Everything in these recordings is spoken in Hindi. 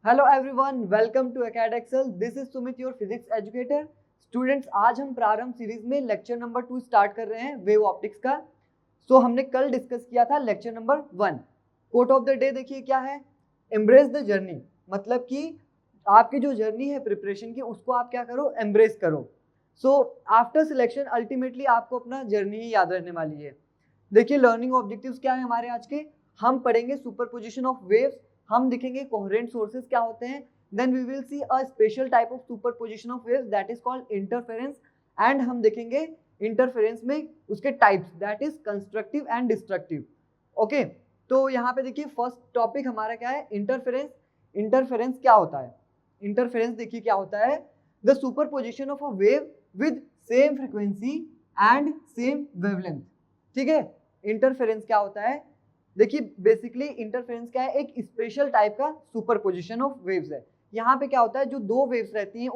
हेलो एवरीवन, वेलकम टू एकेडेक्सल। This is Sumit, your physics educator. Students, आज हम प्रारंभ सीरीज में लेक्चर नंबर 2 स्टार्ट कर रहे हैं, वेव ऑप्टिक्स का। हमने कल डिस्कस किया था lecture number 1। Quote of the day देखिए क्या है, एम्ब्रेस द जर्नी। मतलब कि आपकी जो जर्नी है प्रिपरेशन की, उसको आप क्या करो, एम्ब्रेस करो। आफ्टर सिलेक्शन अल्टीमेटली आपको अपना जर्नी ही याद रहने वाली है। देखिए लर्निंग ऑब्जेक्टिव्स क्या है हमारे आज के। हम पढ़ेंगे सुपरपोजिशन ऑफ वेव्स, हम देखेंगे कोहेरेंट सोर्सेज क्या होते हैं, then we will see a special type of superposition of waves that is called interference, and हम देखेंगे इंटरफेरेंस में उसके types that is constructive and destructive. Okay, तो यहाँ पे देखिए फर्स्ट टॉपिक हमारा क्या है, इंटरफेरेंस। इंटरफेरेंस क्या होता है? इंटरफेरेंस देखिए क्या होता है, the superposition of a wave with same frequency and same wavelength. ठीक है, इंटरफेरेंस क्या होता है? देखिए बेसिकली इंटरफेरेंस क्या है, एक स्पेशल टाइप का सुपरपोजिशन ऑफ वेव्स है। यहाँ पे क्या होता है, जो दो वेव्स रहती हैं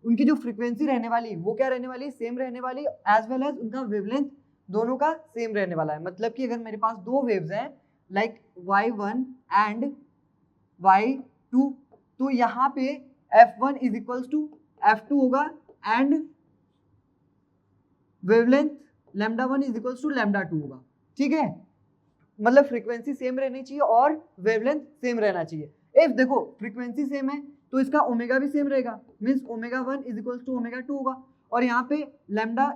उनकी जो फ्रीक्वेंसी रहने वाली वो क्या रहने वाली, सेम रहने वाली, एज वेल एज उनका वेवलेंथ दोनों का सेम रहने वाला है। मतलब कि अगर मेरे पास दो वेव्स हैं लाइक y1 एंड y2, तो यहाँ पे f1 is equals to f2 होगा and wavelength λ1 is equals to λ2 होगा। ठीक है, मतलब फ्रीक्वेंसी सेम रहनी चाहिए और वेवलेंथ सेम रहना चाहिए। इफ देखो फ्रीक्वेंसी सेम है तो इसका ओमेगा भी सेम रहेगा, means omega 1 is equals to omega 2 होगा। और यहाँ पे लैम्डा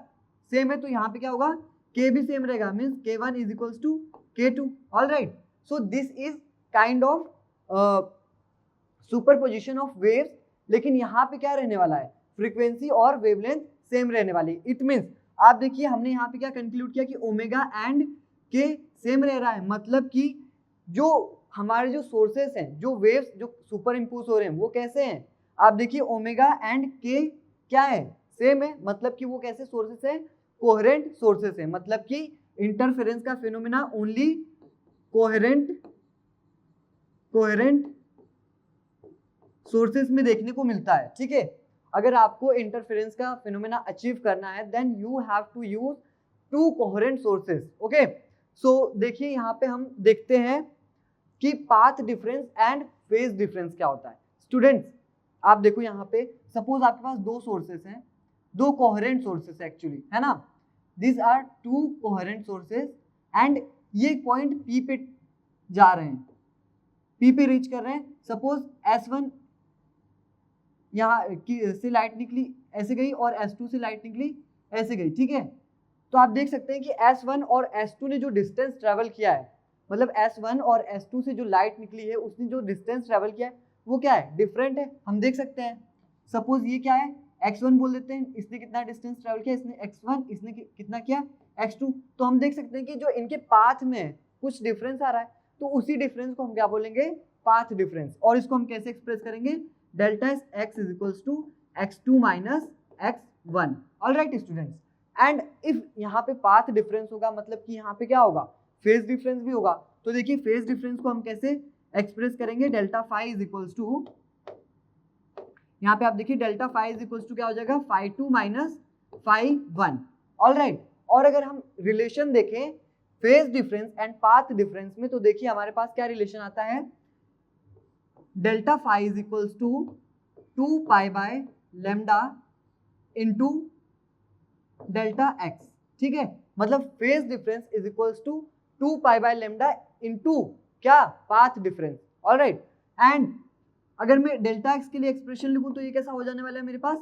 सेम है तो यहाँ पे क्या होगा, के भी सेम रहेगा, means k1 is equals to k2। Alright, so this is kind of superposition of waves. लेकिन यहाँ पे क्या रहने वाला है, फ्रीक्वेंसी और वेवलेंथ सेम रहने वाली। इट मींस आप देखिए हमने यहाँ पे क्या कंक्लूड किया कि ओमेगा एंड के सेम रह रहा है। मतलब कि जो हमारे जो सोर्सेस हैं, जो वेव्स जो सुपर इम्पोज हो रहे हैं वो कैसे हैं, आप देखिए ओमेगा एंड के क्या है, सेम है। मतलब कि वो कैसे सोर्सेस है, कोहेरेंट सोर्सेस है। मतलब कि इंटरफेरेंस का फिनोमेना ओनली कोहेरेंट सोर्सेस में देखने को मिलता है। ठीक है, अगर आपको इंटरफेरेंस का फिनोमेना अचीव करना है then you have to use two coherent sources. Okay, so देखिए यहाँ पे हम देखते हैं कि path difference and phase difference क्या होता है। स्टूडेंट्स आप देखो यहाँ पे, सपोज आपके पास दो सोर्सेस हैं, दो कोहेरेंट सोर्सेस एक्चुअली, है ना। This are two coherent sources and ये पॉइंट पी पे जा रहे हैं, पी पे रीच कर रहे हैं। सपोज S1 यहाँ से लाइट निकली ऐसे गई और S2 से लाइट निकली ऐसे गई। ठीक है, तो आप देख सकते हैं कि S1 और S2 ने जो डिस्टेंस ट्रेवल किया है, मतलब S1 और S2 से जो लाइट निकली है उसने जो डिस्टेंस ट्रेवल किया है वो क्या है, डिफरेंट है। हम देख सकते हैं, सपोज ये क्या है, x1 बोल देते हैं, इसने कितना डिस्टेंस ट्रेवल किया, इसने x1, इसने कितना किया x2। तो हम देख सकते हैं कि जो इनके पाथ में कुछ डिफरेंस आ रहा है, तो उसी डिफरेंस को हम क्या बोलेंगे, पाथ डिफरेंस। और इसको हम कैसे एक्सप्रेस करेंगे, delta x is equals to x2 minus x1। Alright students, and if यहाँ पे पाथ डिफरेंस होगा मतलब कि यहाँ पे क्या होगा, फेज डिफरेंस भी होगा। तो देखिए फेज डिफरेंस को हम कैसे एक्सप्रेस करेंगे, delta phi is equals to, यहाँ पे आप देखिए delta phi is equals to क्या हो जाएगा, फाई 2 माइनस फाई 1। ऑलराइट, और अगर हम रिलेशन देखें phase difference and path difference में, तो देखिए हमारे पास क्या रिलेशन आता है, delta phi is equals to 2 pi by lambda into delta x. ठीक है, मतलब phase difference is equals to 2 pi by lambda into क्या, पाथ डिफरेंस। ऑलराइट, एंड अगर मैं डेल्टा एक्स के लिए एक्सप्रेशन लिखूं तो ये कैसा हो जाने वाला है मेरे पास,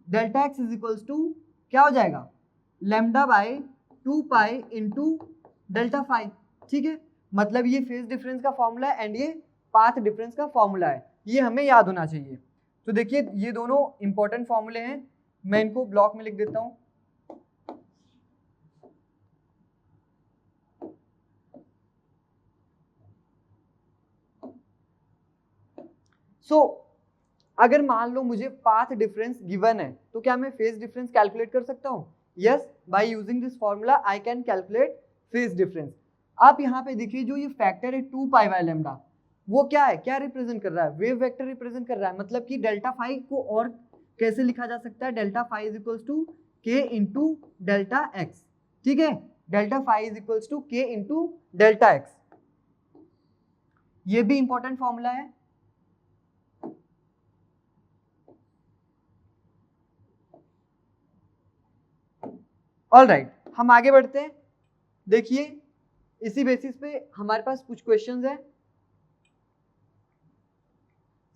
delta x is equals to क्या हो जाएगा, lambda by 2 pi into delta phi. ठीक है, मतलब ये फेज डिफरेंस का फॉर्मूला है एंड ये पाथ डिफरेंस का फॉर्मूला है, ये हमें याद होना चाहिए। तो देखिए ये दोनों इंपॉर्टेंट फॉर्मूले हैं, मैं इनको ब्लॉक में लिख देता हूं। अगर मान लो मुझे पाथ डिफरेंस गिवन है तो क्या मैं फेज डिफरेंस कैलकुलेट कर सकता हूं? Yes, bye using this formula I can calculate phase difference. आप यहाँ पे देखिए जो ये फैक्टर है 2 पाई बाय लैम्डा, वो क्या है, क्या रिप्रेजेंट कर रहा है, वेव वेक्टर रिप्रेजेंट कर रहा है। मतलब कि डेल्टा फाई को और कैसे लिखा जा सकता है, delta phi is equals to k into delta x. ठीक है, delta phi is equals to k into delta x, ये भी इंपॉर्टेंट फॉर्मूला है। ऑल राइट, हम आगे बढ़ते हैं। देखिए इसी बेसिस पे हमारे पास कुछ क्वेश्चंस हैं।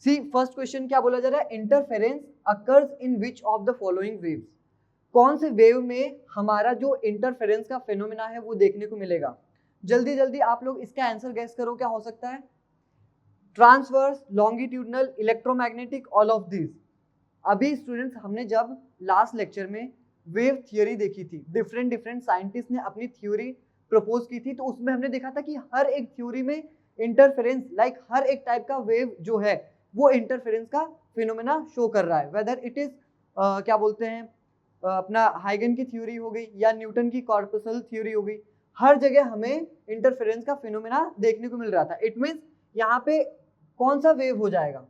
सी फर्स्ट क्वेश्चन क्या बोला जा रहा है, interference occurs in which of the following waves, कौन से वेव में हमारा जो इंटरफेरेंस का फिनोमेना है वो देखने को मिलेगा। जल्दी जल्दी आप लोग इसका आंसर गैस करो, क्या हो सकता है। Transverse, longitudinal, electromagnetic, all of this. अभी स्टूडेंट्स हमने जब लास्ट लेक्चर में वेव थियोरी देखी थी, डिफरेंट डिफरेंट साइंटिस्ट ने अपनी थ्योरी प्रपोज की थी, तो उसमें हमने देखा था कि हर एक थ्योरी में इंटरफेरेंस लाइक हर एक टाइप का वेव जो है वो इंटरफेरेंस का फिनोमेना शो कर रहा है, वेदर इट इज क्या बोलते हैं अपना हाइगन की थ्योरी हो गई या न्यूटन की कॉर्पसल थ्योरी हो गई, हर जगह हमें इंटरफेरेंस का फिनोमेना देखने को मिल रहा था। इट मीन्स यहाँ पे कौन सा वेव हो जाएगा,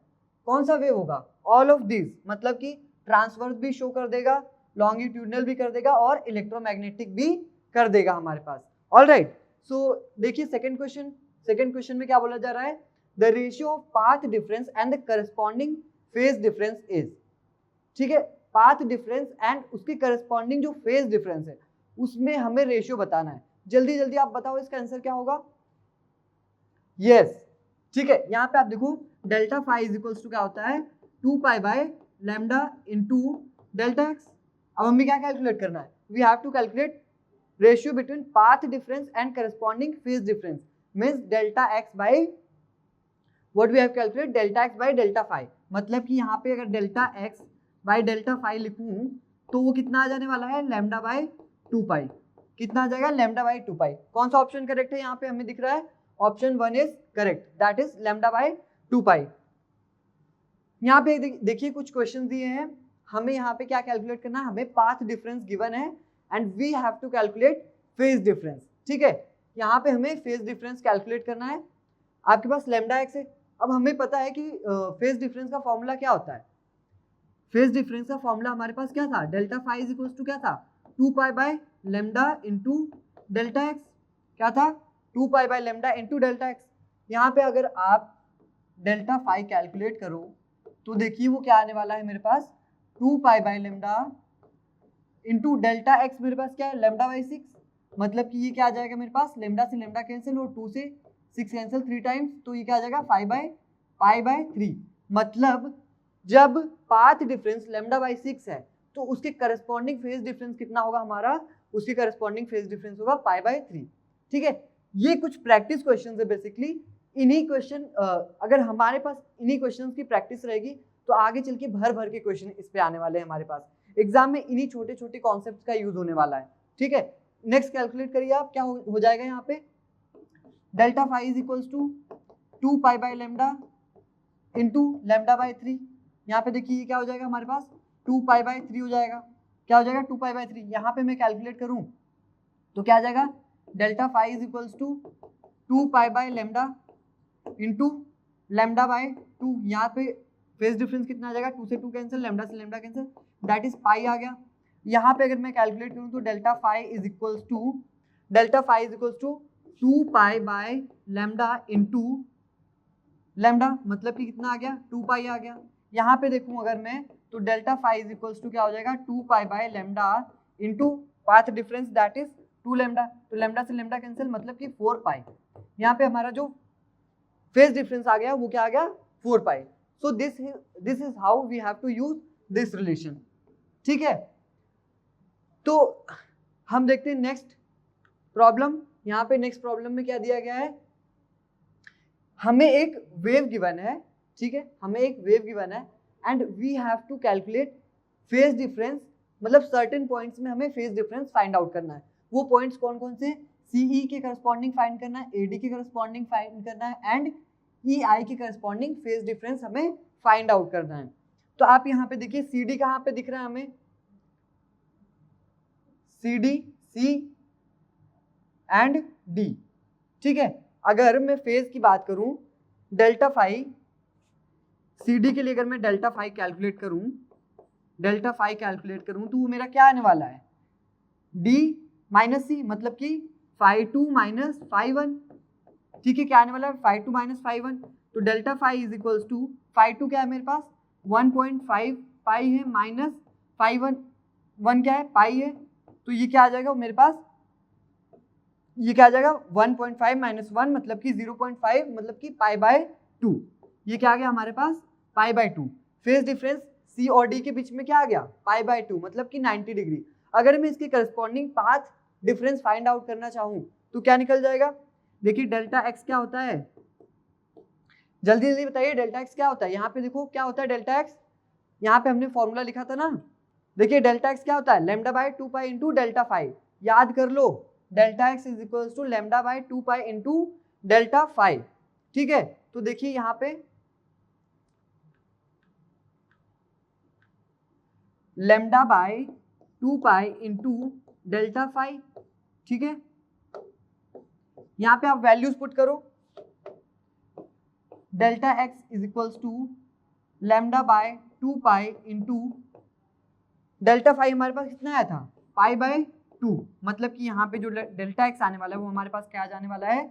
कौन सा वेव होगा, ऑल ऑफ दिस, मतलब कि ट्रांसवर्स भी शो कर देगा, लॉन्गिट्यूडनल भी कर देगा और इलेक्ट्रोमैग्नेटिक भी कर देगा हमारे पास। ऑल राइट, सो देखिए सेकंड क्वेश्चन में क्या बोला जा रहा है, the ratio of path difference and the corresponding phase difference is. ठीक है, पाथ डिफरेंस एंड उसकी करस्पॉन्डिंग जो फेज डिफरेंस है उसमें हमें रेशियो बताना है। जल्दी जल्दी आप बताओ इसका आंसर क्या होगा। यस, ठीक है, यहाँ पे आप देखो delta phi is equals to क्या होता है, 2 pi by lambda into delta x. अब हमें क्या कैलकुलेट करना है, we have to calculate ratio between path difference and corresponding phase difference, means delta x by what we have calculate, delta x by delta phi. मतलब कि यहाँ पे अगर delta x by delta phi लिखूं तो वो कितना आ जाने वाला है, लैम्डा बाय 2 पाई। कितना आ जाएगा, लैम्डा बाय 2 पाई। कौन सा ऑप्शन करेक्ट है यहाँ पे हमें दिख रहा है, option 1 is correct, that is lambda by 2 पाई। यहाँ पे देखिए कुछ क्वेश्चन दिए हैं, हमें यहाँ पे क्या कैलकुलेट करना है, हमें पाथ डिफरेंस गिवन है and we have to calculate phase difference. ठीक है, यहाँ पे हमें फेज डिफरेंस कैलकुलेट करना है। आपके पास लैम्डा एक्स है, अब हमें पता है कि फेज डिफरेंस का फॉर्मूला क्या होता है, फेज डिफरेंस का फॉर्मूला हमारे पास क्या था, delta phi is equals to क्या था, 2 pi by lambda into delta x. क्या था, 2 pi by lambda into delta x. यहाँ पे अगर आप डेल्टा फाई कैलकुलेट करो तो देखिए वो क्या आने वाला है मेरे पास, 2 pi by lambda into delta x, मेरे पास क्या है, लैम्डा बाय 6। मतलब कि ये क्या आ जाएगा मेरे पास, लैम्डा से लैम्डा कैंसिल और 2 से 6 कैंसिल 3 टाइम्स, तो ये क्या आ जाएगा 5 बाय पाई बाय 3। मतलब जब पाथ डिफरेंस लैम्डा बाय 6 है तो उसके करस्पॉन्डिंग फेज डिफरेंस कितना होगा हमारा, उसके करस्पॉन्डिंग फेज डिफरेंस होगा पाई बाय 3। ठीक है, ये कुछ प्रैक्टिस क्वेश्चन है बेसिकली। इन्हीं क्वेश्चन अगर हमारे पास इन्हीं क्वेश्चंस की प्रैक्टिस रहेगी तो आगे चल के भर भर के क्वेश्चन इस पे आने वाले हैं हमारे पास एग्जाम में, इन्हीं छोटे छोटे कॉन्सेप्ट्स का यूज होने वाला है। ठीक है, नेक्स्ट कैलकुलेट करिए आप, क्या हो जाएगा यहाँ पे, delta phi is equals to 2 pi by lambda into lambda by 3। यहाँ पे देखिए ये क्या हो जाएगा हमारे पास, 2 पाई बाय 3 हो जाएगा। क्या हो जाएगा, 2 पाई बाय 3। यहाँ पे मैं कैलकुलेट करूँ तो क्या आ जाएगा, delta phi is equals to 2 pi by lambda into lambda by 2। यहाँ पे फेज डिफरेंस कितना आ जाएगा, 2 से 2 कैंसिल, लैम्डा से lambda cancel, that is pi आ गया। यहाँ पे अगर मैं कैलकुलेट करूँ तो delta phi is equals to 2 pi by lambda into lambda, मतलब कि कितना आ गया, 2 पाई आ गया। यहाँ पे देखूँ अगर मैं तो delta phi is equals to क्या हो जाएगा, 2 pi by lambda into path difference that is 2 lambda, तो लैम्डा से लैम्डा कैंसिल, मतलब कि 4 पाई। यहाँ पे हमारा जो फेज डिफरेंस आ गया वो क्या आ गया, 4 pi. So this is how we have to use this relation. ठीक है, तो हम देखते हैं नेक्स्ट प्रॉब्लम। यहाँ पे नेक्स्ट प्रॉब्लम में क्या दिया गया है, हमें एक वेव गिवन है। ठीक है, हमें एक वेव गिवन है and we have to calculate phase difference, मतलब सर्टेन पॉइंट्स में हमें फेज डिफरेंस फाइंड आउट करना है। वो पॉइंट्स कौन कौन से, सीई के करस्पॉन्डिंग फाइंड करना है, एडी के करस्पॉन्डिंग फाइंड करना है एंड ईआई के करस्पॉन्डिंग फेज डिफरेंस हमें फाइंड आउट करना है। तो आप यहाँ पे देखिए सीडी कहाँ पे दिख रहा है हमें, सीडी, सी एंड डी। ठीक है, अगर मैं फेज की बात करूं, डेल्टा फाई सीडी के लिए अगर मैं डेल्टा फाई कैलकुलेट करूं तो वो मेरा क्या आने वाला है, डी माइनस सी, मतलब कि फाई 2 माइनस फाई 1। ठीक है, क्या आने वाला है, फाई 2 माइनस फाई 1। तो delta phi is equals to phi 2 क्या है मेरे पास 1.5 पाई है, माइनस फाई 1 क्या है, पाई है, तो ये क्या आ जाएगा मेरे पास, ये क्या आ जाएगा 1.5 माइनस 1 मतलब कि 0.5 मतलब कि π/2। ये क्या आ गया हमारे पास π/2। फेज डिफरेंस सी और डी के बीच में क्या आ गया π/2 मतलब कि 90 डिग्री। अगर मैं इसके corresponding path difference find out करना चाहूं तो क्या निकल जाएगा, देखिए डेल्टा एक्स क्या होता है, जल्दी जल्दी बताइए डेल्टा एक्स क्या होता है। यहाँ पे देखो क्या होता है डेल्टा एक्स, यहाँ पे हमने फॉर्मूला लिखा था ना, देखिए डेल्टा एक्स क्या होता है λ/2π इंटू डेल्टा फाई, याद कर लो delta x is equal to λ/2π into delta phi. ठीक है, तो देखिए यहाँ पे λ/2π इंटू डेल्टा फाई। ठीक है, यहाँ पे आप वैल्यूज पुट करो, delta x is equal to λ/2π into delta phi हमारे पास कितना आया था π/2, मतलब कि यहाँ पे जो डेल्टा एक्स आने वाला है वो हमारे पास क्या जाने वाला है,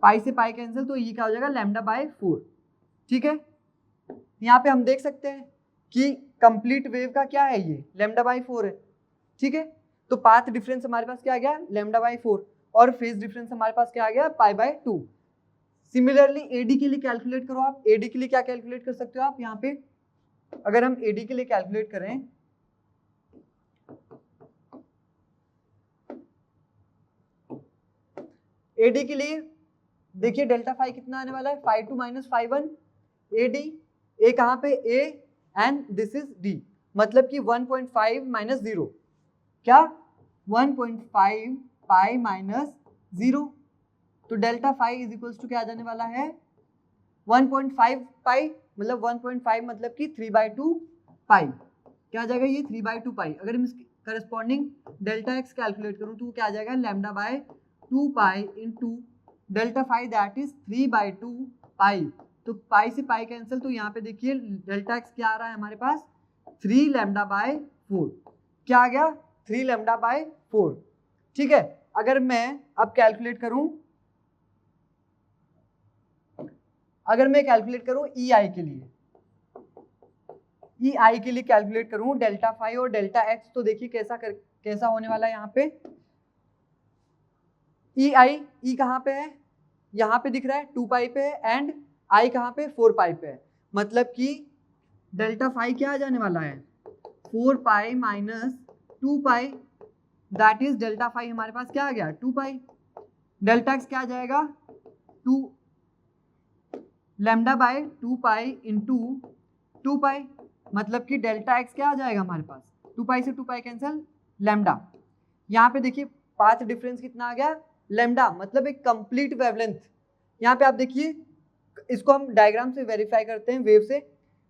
पाई से पाई कैंसिल, तो ये क्या हो जाएगा λ/4। ठीक है, यहाँ पे हम देख सकते हैं कि कंप्लीट वेव का क्या है ये λ/4 है। ठीक है, तो पाथ डिफरेंस हमारे पास क्या आ गया λ/4 और फेज डिफरेंस हमारे पास क्या आ गया π/2। सिमिलरली एडी के लिए कैलकुलेट करो आप, एडी के लिए क्या कैलकुलेट कर सकते हो आप, यहाँ पे अगर हम एडी के लिए कैलकुलेट करें एडी के लिए देखिए डेल्टा फाई कितना आने वाला है φ2 माइनस φ1 एडी, ए कहाँ पे A and this is D, मतलब कि 1.5 माइनस 0 क्या 1.5 पाई माइनस 0, तो delta phi is equals to क्या आ जाने वाला है 1.5 पाई, मतलब 1.5 मतलब कि 3/2 पाई, क्या आ जाएगा ये 3/2 पाई। अगर हम इसके करस्पॉन्डिंग डेल्टा एक्स कैलकुलेट करूं तो क्या आ जाएगा λ/2π into delta phi that is 3/2 pi, तो पाई से पाई कैंसिल, तो यहाँ पे देखिए डेल्टा एक्स क्या आ रहा है हमारे पास 3λ/4, क्या आ गया 3λ/4। ठीक है, अगर मैं अब कैलकुलेट करूं, अगर मैं कैलकुलेट करूं ई आई के लिए, ई आई के लिए कैलकुलेट करूं डेल्टा फाई और डेल्टा एक्स, तो देखिए कैसा होने वाला है। यहाँ पे ई आई, ई कहाँ पे है, यहाँ पे दिख रहा है 2 पाई पे है एंड आई कहाँ पे 4 पाई पे है, मतलब कि डेल्टा फाई क्या आ जाने वाला है 4 pi minus 2 pi, that is delta phi हमारे पास क्या आ गया 2 पाई, डेल्टा एक्स क्या आ जाएगा 2 λ/2π इंटू 2 पाई, मतलब कि डेल्टा एक्स क्या आ जाएगा हमारे पास 2 पाई से 2 पाई कैंसिल लैम्डा। यहाँ पे देखिए पाथ डिफरेंस कितना आ गया लैम्डा, मतलब एक कंप्लीट वेवलेंथ। यहाँ पे आप देखिए इसको हम डायग्राम से वेरीफाई करते हैं वेव से,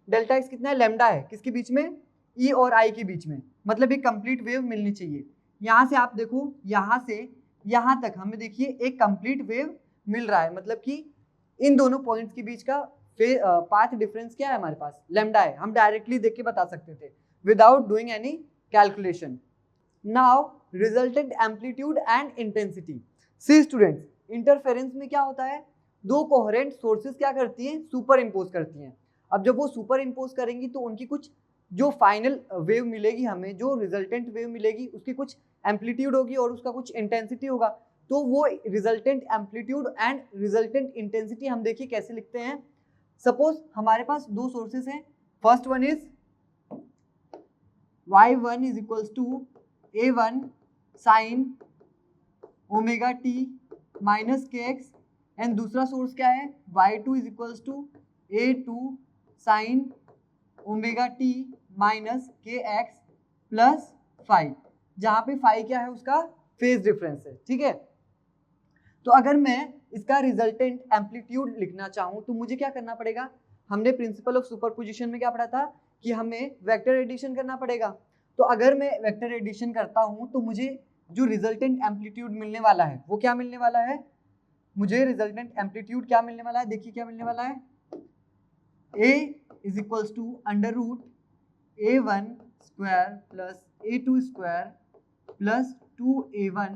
डेल्टा एक्स कितना है लैम्डा है किसके बीच में ई और आई के बीच में, मतलब एक कंप्लीट वेव मिलनी चाहिए। यहाँ से आप देखो यहाँ से यहाँ तक हमें देखिए एक कंप्लीट वेव मिल रहा है, मतलब कि इन दोनों पॉइंट्स के बीच का पाथ डिफरेंस क्या है हमारे पास लैम्डा है, हम डायरेक्टली देख के बता सकते थे without doing any calculation. Now resultant amplitude and intensity. See students, interference में क्या होता है, दो कोहेरेंट सोर्सेज क्या करती हैं सुपर इम्पोज करती हैं। अब जब वो सुपर इम्पोज करेंगी तो उनकी कुछ जो फाइनल वेव मिलेगी हमें, जो रिजल्टेंट वेव मिलेगी उसकी कुछ एम्पलीट्यूड होगी और उसका कुछ इंटेंसिटी होगा, तो वो resultant amplitude and resultant intensity हम देखिए कैसे लिखते हैं। सपोज हमारे पास दो सोर्सेस हैं, first one is y1 is equals to a1 sine omega t minus k x and दूसरा सोर्स क्या है y2 is equals to a2 sine omega t minus k x plus five, जहाँ पे फाइव क्या है उसका फेज डिफरेंस है। ठीक है, तो अगर मैं इसका रिजल्टेंट एम्पलीट्यूड लिखना चाहूँ तो मुझे क्या करना पड़ेगा, हमने प्रिंसिपल ऑफ सुपरपोजिशन में क्या पढ़ा था कि हमें वेक्टर एडिशन करना पड़ेगा। तो अगर मैं वेक्टर एडिशन करता हूँ तो मुझे जो रिजल्टेंट एम्पलीट्यूड मिलने वाला है वो क्या मिलने वाला है, मुझे रिजल्टेंट एम्पलीट्यूड क्या मिलने वाला है, देखिए क्या मिलने वाला है a is equals to under root a1 square plus a2 square plus 2a1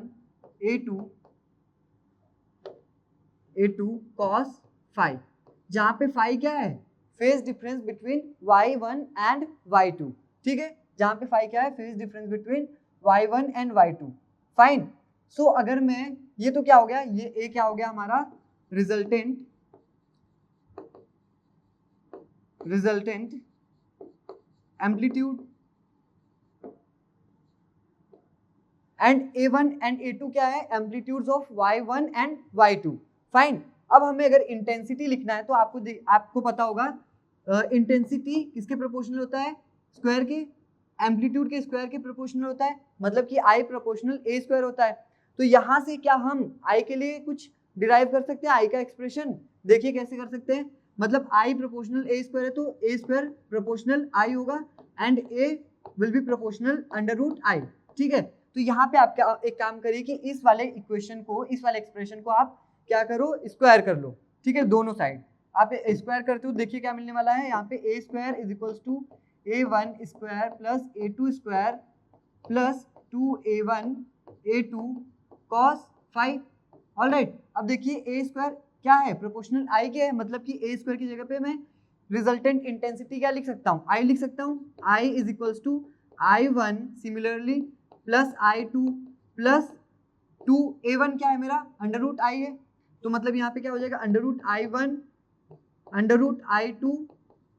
a2 cos five, जहाँ पे फाइव क्या है phase difference between y1 and y2। ठीक है, जहाँ पे फाइव क्या है phase difference between y1 and y2, fine. So अगर मैं ये तो क्या हो गया, ये ए क्या हो गया हमारा resultant amplitude, and a1 and a2 क्या है, amplitudes of y1 and y2, fine. अब हमें अगर इंटेंसिटी लिखना है तो आपको पता होगा इंटेंसिटी किसके प्रोपोर्शनल होता है, स्क्वायर के, एम्पलीट्यूड के स्क्वायर के प्रोपोर्शनल होता है, मतलब कि I प्रोपोर्शनल a स्क्वायर होता है। तो यहाँ से क्या हम I के लिए कुछ डिराइव कर सकते हैं, I का एक्सप्रेशन देखिए कैसे कर सकते हैं, मतलब I प्रोपोर्शनल a स्क्वायर है तो a स्क्वायर प्रोपोर्शनल I होगा and a will be proportional under root I, ठीक है। तो यहाँ पे आप क्या एक काम करिए कि इस वाले इक्वेशन को, इस वाले एक्सप्रेशन को आप क्या करो, स्क्वायर कर लो, ठीक है, दोनों साइड आप स्क्वायर करते हो, देखिए क्या मिलने वाला है, यहाँ पे a square is equals to a1 square plus a2 square plus 2a1 a2 cos five, alright. अब देखिए a स्क्वायर क्या है, प्रोपोर्शनल I के है, मतलब कि a स्क्वायर की जगह पे मैं रिजल्टेंट इंटेंसिटी क्या लिख सकता हूँ, I लिख सकता हूँ, I is equals to I1 similarly plus I2 plus 2a1 क्या है मेरा अंडर रूट I है, तो मतलब यहाँ पे क्या हो जाएगा under root I1 under root I2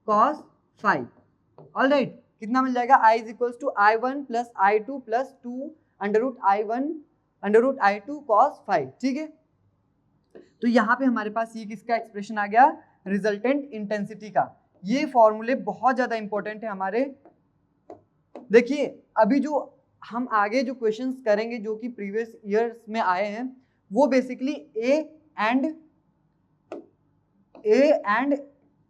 cos five, alright. कितना मिल जाएगा, I is equals to I1 plus I2 plus 2 under root I1 under root I2 cos five, ठीक है। तो यहाँ पे हमारे पास ये किसका एक्सप्रेशन आ गया, रिजल्टेंट इंटेंसिटी का। ये फॉर्मूले बहुत ज्यादा इंपॉर्टेंट है हमारे। देखिए अभी जो हम आगे जो क्वेश्चंस करेंगे जो कि प्रीवियस ईयर्स में आए हैं वो बेसिकली ए एंड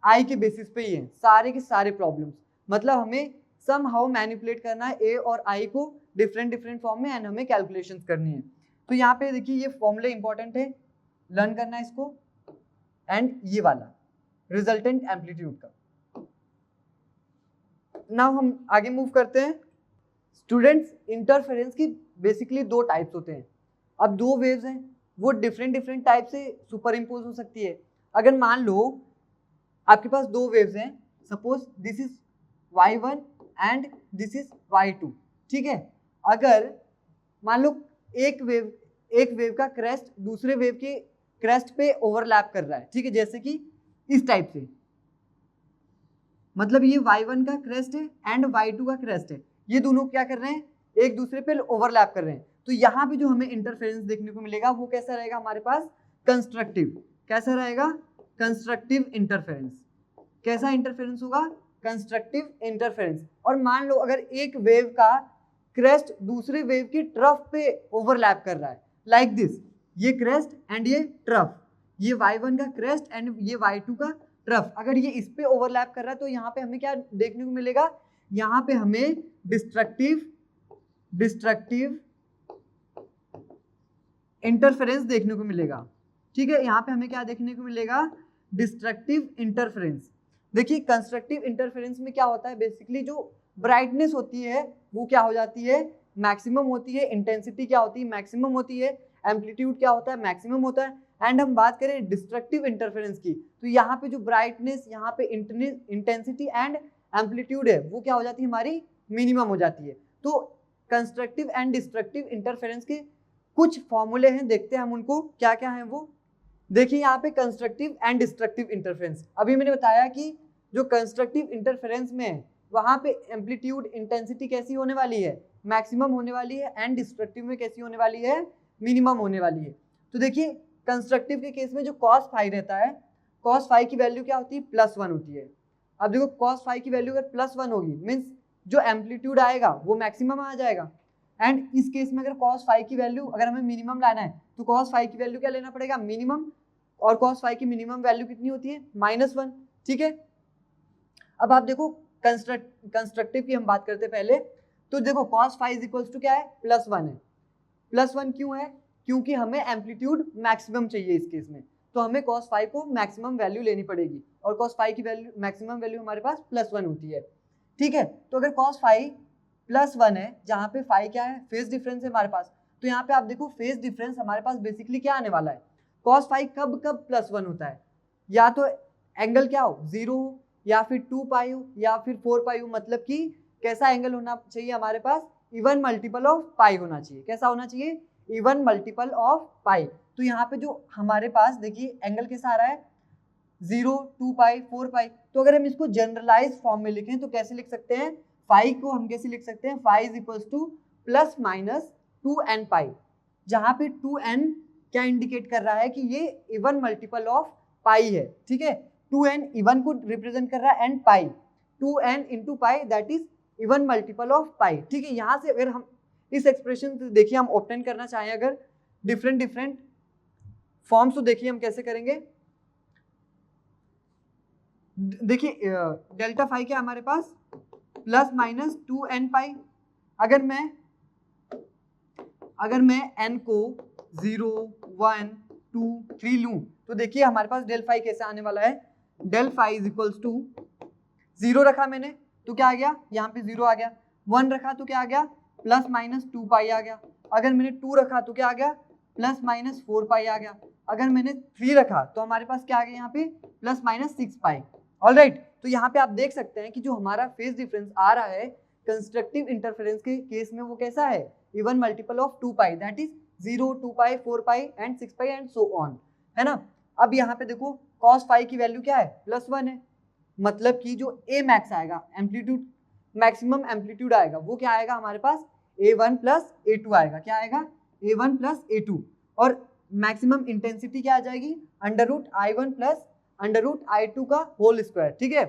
आई के बेसिस पे ही हैं सारे के सारे प्रॉब्लम्स, मतलब हमें सम हाउ मैनिपुलेट करना है ए और आई को डिफरेंट फॉर्म में एंड हमें कैलकुलेशंस करनी है। तो यहाँ पे देखिए ये फॉर्मूले इंपॉर्टेंट है, लर्न करना है इसको, एंड ये वाला रिजल्टेंट एम्पलीट्यूड का। नाउ हम आगे मूव करते हैं। स्टूडेंट्स इंटरफेरेंस की बेसिकली दो टाइप्स होते हैं। अब दो वेव्स हैं वो डिफरेंट टाइप से सुपर इम्पोज हो सकती है। अगर मान लो आपके पास दो वेव्स हैं, suppose this is y1 and this is y2, ठीक है। अगर मान लो एक वेव का क्रेस्ट दूसरे वेव के क्रेस्ट पे ओवरलैप कर रहा है, ठीक है, जैसे कि इस टाइप से, मतलब ये y1 का क्रेस्ट है एंड y2 का क्रेस्ट है, ये दोनों क्या कर रहे हैं एक दूसरे पे ओवरलैप कर रहे हैं। तो यहाँ पे जो हमें इंटरफेरेंस देखने को मिलेगा वो कैसा रहेगा हमारे पास, कंस्ट्रक्टिव। कैसा रहेगा, कंस्ट्रक्टिव इंटरफेरेंस। कैसा इंटरफेरेंस होगा, कंस्ट्रक्टिव इंटरफेरेंस। और मान लो अगर एक वेव का क्रेस्ट दूसरे वेव की ट्रफ पे ओवरलैप कर रहा है, लाइक दिस, ये क्रेस्ट एंड ये ट्रफ, ये y1 का क्रेस्ट एंड ये y2 का ट्रफ, अगर ये इस पे ओवरलैप कर रहा है तो यहाँ पे हमें क्या देखने को मिलेगा, यहाँ पे हमें डिस्ट्रक्टिव इंटरफेरेंस देखने को मिलेगा, ठीक है। यहाँ पे हमें क्या देखने को मिलेगा, डिस्ट्रक्टिव इंटरफेरेंस। देखिए कंस्ट्रक्टिव इंटरफेरेंस में क्या होता है, बेसिकली जो ब्राइटनेस होती है वो क्या हो जाती है, मैक्सिमम होती है, इंटेंसिटी क्या होती है, मैक्सिमम होती है, एम्पलीट्यूड क्या होता है, मैक्सिमम होता है। एंड हम बात करें डिस्ट्रक्टिव इंटरफेरेंस की, तो यहाँ पे जो ब्राइटनेस, यहाँ पे इंटेंसिटी एंड एम्पलीट्यूड है वो क्या हो जाती है, हमारी मिनिमम हो जाती है। तो कंस्ट्रक्टिव एंड डिस्ट्रक्टिव इंटरफेरेंस के कुछ फॉर्मूले हैं, देखते हैं हम उनको क्या क्या है वो। देखिए यहाँ पे कंस्ट्रक्टिव एंड डिस्ट्रक्टिव इंटरफेरेंस, अभी मैंने बताया कि जो कंस्ट्रक्टिव इंटरफेरेंस में है वहाँ पे एम्पलीट्यूड इंटेंसिटी कैसी होने वाली है, मैक्सिमम होने वाली है, एंड डिस्ट्रक्टिव में कैसी होने वाली है, मिनिमम होने वाली है। तो देखिए कंस्ट्रक्टिव के केस में जो cos फाइव रहता है, cos फाइव की वैल्यू क्या होती है, +1 होती है। अब देखो cos फाइव की वैल्यू अगर +1 होगी मीन्स जो एम्पलीट्यूड आएगा वो मैक्सिमम आ जाएगा। एंड इस केस में अगर cos फाइव की वैल्यू अगर हमें मिनिमम लाना है तो cos फाइव की वैल्यू क्या लेना पड़ेगा, मिनिमम, और cos फाइव की मिनिमम वैल्यू कितनी होती है, -1, ठीक है। अब आप देखो कंस्ट्रक्टिव की हम बात करते पहले, तो देखो cos five is equals to क्या है, +1 है। +1 क्यों है, क्योंकि हमें एम्पलीट्यूड मैक्सिमम चाहिए इस केस में, तो हमें cos फाइव को मैक्सिमम वैल्यू लेनी पड़ेगी, और cos फाइव की वैल्यू मैक्सिमम वैल्यू हमारे पास +1 होती है, ठीक है। तो अगर cos फाइव +1 है, जहाँ पे फाइव क्या है, फेज डिफरेंस है हमारे पास, तो यहाँ पे आप देखो फेज डिफरेंस हमारे पास बेसिकली क्या आने वाला है, cos फाइव कब +1 होता है, या तो एंगल क्या हो, 0 हो, या फिर 2 पाई हो, या फिर 4 पाई हो, मतलब कि कैसा एंगल होना चाहिए हमारे पास, इवन मल्टीपल ऑफ पाई होना चाहिए। कैसा होना चाहिए? Even multiple of pi. तो यहाँ पे जो हमारे पास देखिए एंगल कैसा आ रहा है 0, 2 पाई, 4 पाई। तो अगर हम इसको जनरलाइज फॉर्म में लिखें तो कैसे लिख सकते हैं? फाई को हम कैसे लिख सकते हैं? Phi is equals to plus minus 2n pi, जहां पे 2n क्या इंडिकेट कर रहा है कि ये इवन मल्टीपल ऑफ पाई है। ठीक है, 2n इवन को रिप्रेजेंट कर रहा है and pi 2n into pi that is even multiple of pi. ठीक है, यहां से अगर हम इस एक्सप्रेशन से देखिए हम ऑब्टेन करना चाहें अगर डिफरेंट फॉर्म्स, तो देखिए हम कैसे करेंगे। देखिए डेल्टा फाई क्या हमारे पास प्लस माइनस 2n पाई। अगर मैं n को 0, 1, 2, 3 लूं तो देखिए हमारे पास डेल फाई कैसे आने वाला है। Del phi is equals to 0 रखा मैंने तो क्या आ गया? यहाँ पे 0 आ गया। 1 रखा तो क्या आ गया? प्लस माइनस 2 पाई आ गया। अगर मैंने 2 रखा तो क्या आ गया? प्लस माइनस 4 पाई आ गया। अगर मैंने 3 रखा तो हमारे पास क्या आ गया? यहाँ पे प्लस माइनस 6 पाई। ऑलराइट, तो यहाँ पे आप देख सकते हैं कि जो हमारा फेज डिफरेंस आ रहा है कंस्ट्रक्टिव इंटरफेरेंस के केस में वो कैसा है? Even multiple of 2 pi that is 0, 2 pi, 4 pi and 6 pi and so on, है ना। अब यहाँ पे देखो cos फाई की वैल्यू क्या है? +1 है। मतलब कि जो ए मैक्स आएगा, एम्पलीट्यूड मैक्सिमम एम्पलीट्यूड आएगा, वो क्या आएगा हमारे पास? a1 प्लस a2 आएगा। क्या आएगा? a1 plus a2। और मैक्सिमम इंटेंसिटी क्या आ जाएगी? √I1 प्लस √I2 का होल स्क्वायर। ठीक है,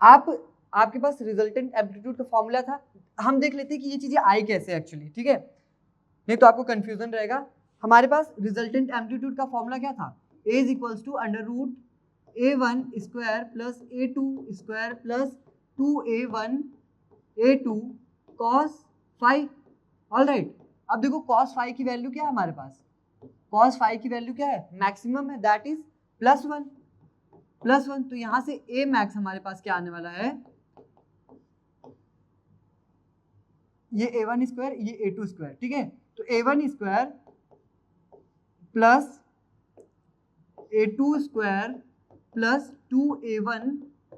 आपके पास रिजल्टेंट एम्पलीट्यूड का फॉर्मूला था, हम देख लेते हैं कि ये चीजें आई कैसे एक्चुअली। ठीक है, नहीं तो आपको कंफ्यूजन रहेगा। हमारे पास रिजल्टेंट एम्पलीट्यूड का फॉर्मूला क्या था? a is equals to √A1 square plus A2 square plus 2A1 A2 cos phi. Alright, अब देखो cos फाई की वैल्यू क्या है हमारे पास? cos फाई की वैल्यू क्या है? मैक्सिमम है दैट इज +1। तो यहां से a मैक्स हमारे पास क्या आने वाला है? ये a1 स्क्वायर, ये a2 स्क्वायर। ठीक है, तो a1 square plus a2 square plus 2a1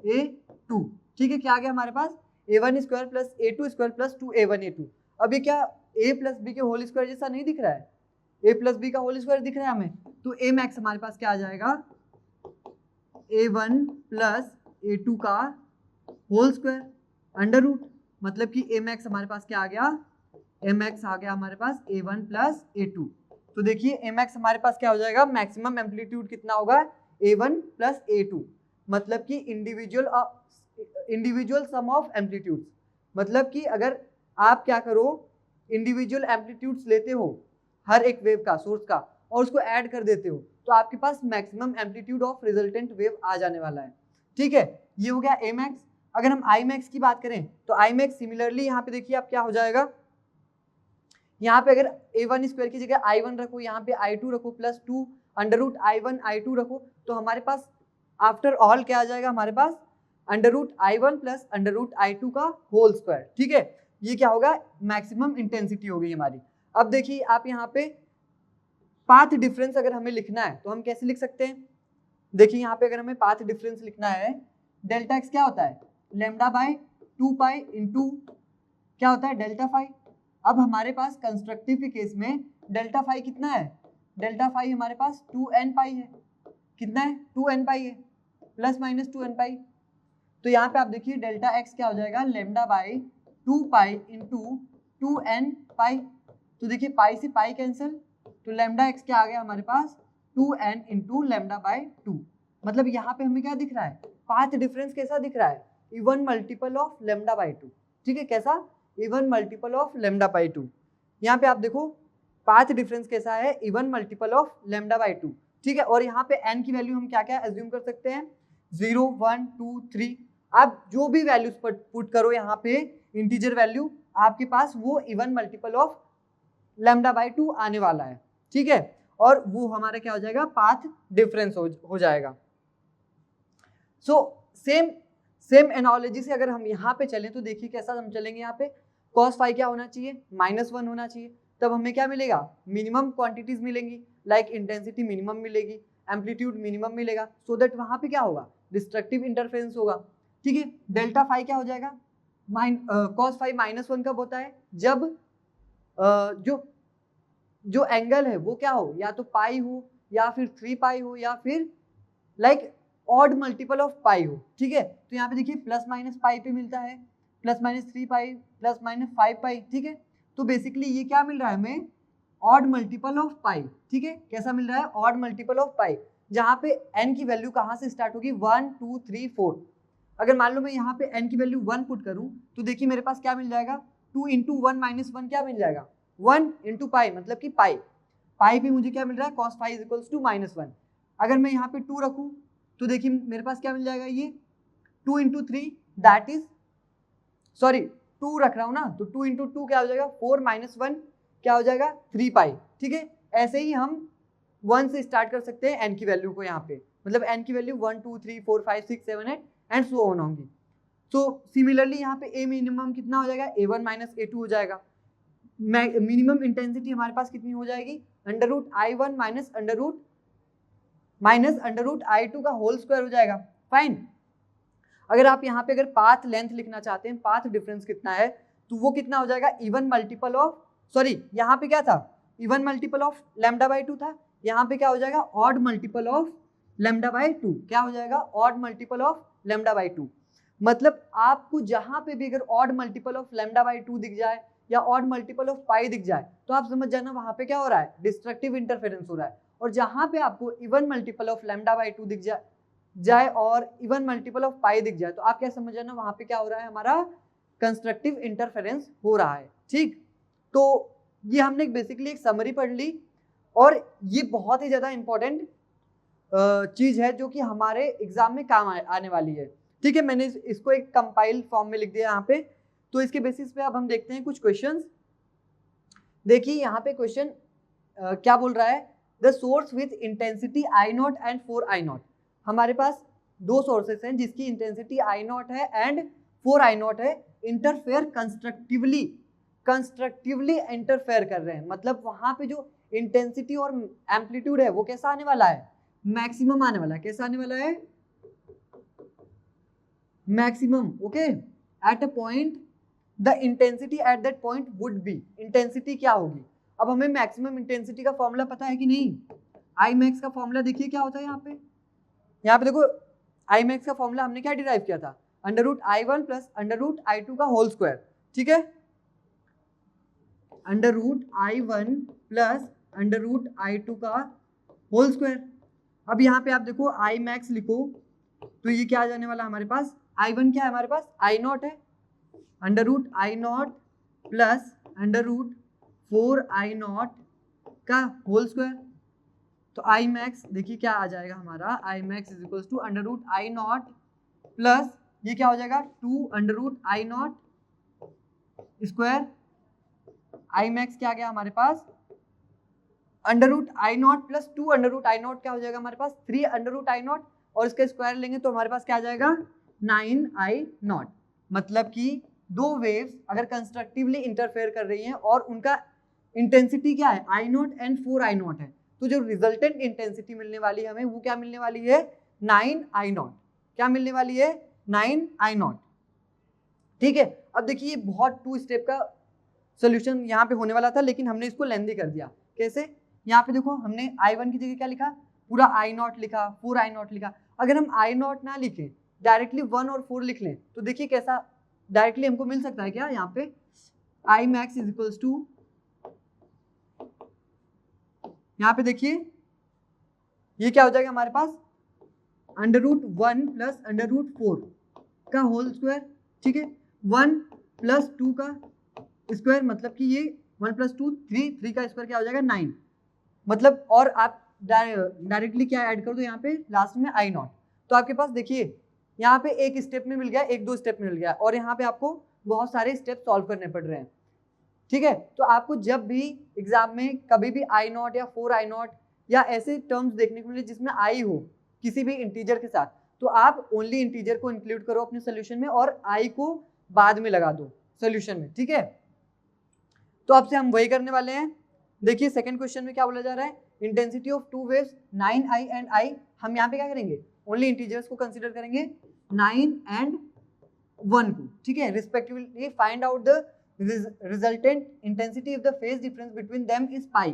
a2। ठीक है, क्या आ गया हमारे पास? a1 square plus a2 square plus 2a1 a2। अब ये क्या a प्लस बी के होल स्क्वायर जैसा नहीं दिख रहा है? a प्लस बी का होल स्क्वायर दिख रहा है हमें, तो a मैक्स हमारे पास क्या आ जाएगा? a1 प्लस a2 का होल स्क्वायर अंडर रूट। मतलब कि a मैक्स हमारे पास क्या आ गया? a मैक्स आ गया हमारे पास a1 प्लस a2। तो देखिए a मैक्स हमारे पास क्या हो जाएगा? मैक्सिमम एम्पलीट्यूड कितना होगा? a1 plus a2। मतलब कि इंडिविजुअल सम ऑफ एम्पलीट्यूड्स। मतलब कि अगर आप क्या करो, इंडिविजुअल एम्पलीट्यूड्स लेते हो हर एक वेव का, सोर्स का, और उसको ऐड कर देते हो तो आपके पास maximum amplitude of resultant wave आ जाने वाला है। ठीक है, ये हो गया a मैक्स। अगर हम I मैक्स की बात करें तो I मैक्स सिमिलरली यहाँ पे देखिए आप क्या हो जाएगा, यहाँ पे अगर a1 स्क्वायर की जगह I1 रखो, यहाँ पे I2 रखो प्लस 2 √I1 I2 रखो, तो हमारे पास आफ्टर ऑल क्या आ जाएगा? हमारे पास √I1 प्लस √I2 का होल स्क्वायर। ठीक है, ये क्या होगा? मैक्सिमम इंटेंसिटी हो गई हमारी। अब देखिए आप यहाँ पे पाथ डिफरेंस अगर हमें लिखना है तो हम कैसे लिख सकते हैं? देखिए यहाँ पे अगर हमें पाथ डिफरेंस लिखना है, डेल्टा एक्स क्या होता है? लैम्डा बाय 2 पाई इंटू क्या होता है? Delta phi. अब हमारे पास कंस्ट्रक्टिव के केस में डेल्टा फाई कितना है? डेल्टा फाई हमारे पास 2n पाई है। कितना है? 2n पाई है, प्लस माइनस 2n पाई। तो यहाँ पे आप देखिए डेल्टा एक्स क्या हो जाएगा? Lambda by 2 pi into 2n पाई। तो देखिए पाई से पाई कैंसिल, तो लैम्डा एक्स क्या आ गया हमारे पास? 2n into lambda by 2। मतलब यहाँ पे हमें क्या दिख रहा है? पाथ डिफरेंस कैसा दिख रहा है? Even multiple of lambda by 2। ठीक है, कैसा? Even multiple of lambda by 2। यहाँ पे आप देखो पाथ डिफरेंस कैसा है? Even multiple of lambda by 2। ठीक है, और यहाँ पे n की वैल्यू हम क्या क्या एज्यूम कर सकते हैं? 0, 1, 2, 3। आप जो भी वैल्यूज पुट करो यहाँ पे इंटीजर वैल्यू, आपके पास वो even multiple of lambda by 2 आने वाला है। ठीक है, और वो हमारा क्या हो जाएगा? पाथ डिफरेंस हो जाएगा। सो सेम एनालॉजी से अगर हम यहाँ पे चलें तो देखिए कैसा हम चलेंगे। यहाँ पे cos फाई क्या होना चाहिए? -1 होना चाहिए। तब हमें क्या मिलेगा? मिनिमम क्वांटिटीज मिलेंगी, लाइक इंटेंसिटी मिनिमम मिलेगी, एम्पलीट्यूड मिनिमम मिलेगा, सो दैट वहां पे क्या होगा? डिस्ट्रक्टिव इंटरफेरेंस होगा। ठीक है, डेल्टा फाई क्या हो जाएगा? cos phi -1 कब होता है? जब जो एंगल है वो क्या हो, या तो पाई हो या फिर 3 पाई हो या फिर लाइक ऑड मल्टीपल ऑफ पाई हो, ठीक है। तो यहाँ पे देखिए प्लस माइनस पाई पे मिलता है, प्लस माइनस 3 पाई, प्लस माइनस 5 पाई, ठीक है। तो बेसिकली ये क्या मिल रहा है हमें, ऑड मल्टीपल ऑफ पाई, ठीक है। कैसा मिल रहा है, ऑड मल्टीपल ऑफ पाई, जहाँ पे n की वैल्यू कहाँ से स्टार्ट होगी, 1 2 3 4। अगर मान लो मैं यहाँ पे n की वैल्यू 1 पुट करूँ तो देखिए मेरे पास क्या मिल जाएगा, 2 इंटू 1 माइनस 1 क्या मिल जाएगा, 1 इंटू पाई, मतलब कि पाई पे मुझे क्या मिल रहा है, cos phi इक्वल्स टू -1। अगर मैं यहाँ पे 2 रखूँ तो देखिए मेरे पास क्या मिल जाएगा, ये 2 इंटू 3 दैट इज, सॉरी 2 रख रहा हूँ ना, तो 2 इंटू 2 क्या हो जाएगा, 4 माइनस 1 क्या हो जाएगा, 3 पाई, ठीक है। ऐसे ही हम 1 से स्टार्ट कर सकते हैं n की वैल्यू को, यहाँ पे मतलब n की वैल्यू 1 2 3 4 5 6 7 8 एंड सो ऑन होंगी। तो सिमिलरली यहाँ पे a मिनिमम कितना हो जाएगा, a1 माइनस a2 हो जाएगा। मिनिमम इंटेंसिटी हमारे पास कितनी हो जाएगी, under root I1 minus under root I2 का होल स्क्वायर हो जाएगा, फाइन। अगर आप यहाँ पे अगर पाथ लेंथ लिखना चाहते हैं, पाथ डिफरेंस कितना है, तो वो कितना हो जाएगा, इवन मल्टीपल ऑफ, सॉरी यहाँ पे क्या था, even multiple of lambda by 2 था, यहाँ पे क्या हो जाएगा, odd multiple of lambda by 2, क्या हो जाएगा, odd multiple of lambda by 2। मतलब आपको जहाँ पे भी अगर odd multiple of lambda by 2 दिख जाए या ऑड मल्टीपल ऑफ पाई दिख जाए तो आप समझ जाना वहां पे क्या हो रहा है, डिस्ट्रक्टिव इंटरफेरेंस हो रहा है। और जहां पे आपको even multiple of lambda by 2 दिख जाए और इवन मल्टीपल ऑफ पाई दिख जाए तो आप क्या समझ जाना वहां पे क्या हो रहा है, हमारा कंस्ट्रक्टिव इंटरफेरेंस हो रहा है, ठीक। तो ये हमने बेसिकली एक समरी पढ़ ली और ये बहुत ही ज्यादा इंपॉर्टेंट चीज है जो कि हमारे एग्जाम में काम आने वाली है, ठीक है। मैंने इसको एक कंपाइल फॉर्म में लिख दिया यहाँ पे। तो इसके बेसिस पे अब हम देखते हैं कुछ क्वेश्चंस। देखिए यहाँ पे क्वेश्चन क्या बोल रहा है, the source with intensity I0 and 4I0। हमारे पास दो सोर्सेस हैं जिसकी इंटेंसिटी I0 है एंड 4I0 है, इंटरफेयर कंस्ट्रक्टिवली इंटरफेयर कर रहे हैं। मतलब वहां पे जो इंटेंसिटी और एम्पलीट्यूड है वो कैसा आने वाला है, मैक्सिमम आने वाला है। कैसा आने वाला है, maximum, okay. At a point the intensity at that point would be, intensity क्या होगी। अब हमें मैक्सिमम इंटेंसिटी का फॉर्मूला पता है कि नहीं, आई मैक्स का फॉर्मूला देखिए क्या होता है यहाँ पे देखो आई मैक्स का फॉर्मूला हमने क्या डिराइव किया था, under root I1 plus under root I2 का होल स्क्वायर, ठीक है। Under root I1 plus under root I2 का होल स्क्वायर। अब यहाँ पे आप देखो आई मैक्स लिखो तो ये क्या आ जाने वाला हमारे पास, I1 क्या है हमारे पास, I0 है, under root I0 plus under root 4I0 का होल स्क्वायर। तो आई मैक्स देखिए क्या आ जाएगा हमारा, I max is equal to under root I0 plus ये क्या हो जाएगा 2 under root I0 square. I max क्या आ गया हमारे पास, under root I0 plus 2 under root I0 क्या हो जाएगा हमारे पास, 3 अंडर रूट I0 और इसका स्क्वायर लेंगे तो हमारे पास क्या आ जाएगा 9I0। मतलब कि दो वेव्स अगर कंस्ट्रक्टिवली इंटरफेयर कर रही हैं और उनका इंटेंसिटी क्या है I0 एंड 4I0 है, तो जो रिजल्टेंट इंटेंसिटी मिलने वाली है हमें वो क्या मिलने वाली है 9I0। क्या मिलने वाली है 9I0, ठीक है। अब देखिए ये बहुत 2 स्टेप का सोल्यूशन यहाँ पे होने वाला था लेकिन हमने इसको लेंदी कर दिया। कैसे, यहाँ पे देखो हमने I1 की जगह क्या लिखा, पूरा I0 लिखा, 4I0 लिखा। अगर हम I0 ना लिखें डायरेक्टली 1 और 4 लिख लें तो देखिए कैसा डायरेक्टली हमको मिल सकता है क्या, यहाँ पे I max is equals to, यहाँ पे देखिए ये क्या हो जाएगा हमारे पास under root 1 plus under root 4 का होल स्क्वायर, ठीक है। 1 प्लस 2 का स्क्वायर मतलब कि ये 1 प्लस 2 3 का स्क्वायर क्या हो जाएगा 9। मतलब और आप डायरेक्टली क्या ऐड कर दो यहाँ पे लास्ट में I0, तो आपके पास देखिए यहाँ पे एक स्टेप में मिल गया, एक दो स्टेप में मिल गया और यहाँ पे आपको बहुत सारे स्टेप सॉल्व करने पड़ रहे हैं, ठीक है। तो आपको जब भी एग्जाम में कभी भी I0 या 4I0 या ऐसे टर्म्स देखने को मिले जिसमें I हो किसी भी इंटीजर के साथ, तो आप ओनली इंटीजर को इंक्लूड करो अपने सोल्यूशन में और I को बाद में लगा दो सोल्यूशन में, ठीक है। तो आपसे हम वही करने वाले हैं। देखिए सेकंड क्वेश्चन में क्या बोला जा रहा है, intensity of two waves 9I and I। हम यहाँ पे क्या करेंगे, ओनली इंटीजर्स को कंसिडर करेंगे 9 एंड 1 को, ठीक है, respectively find out the resultant intensity of the phase difference between them is pi.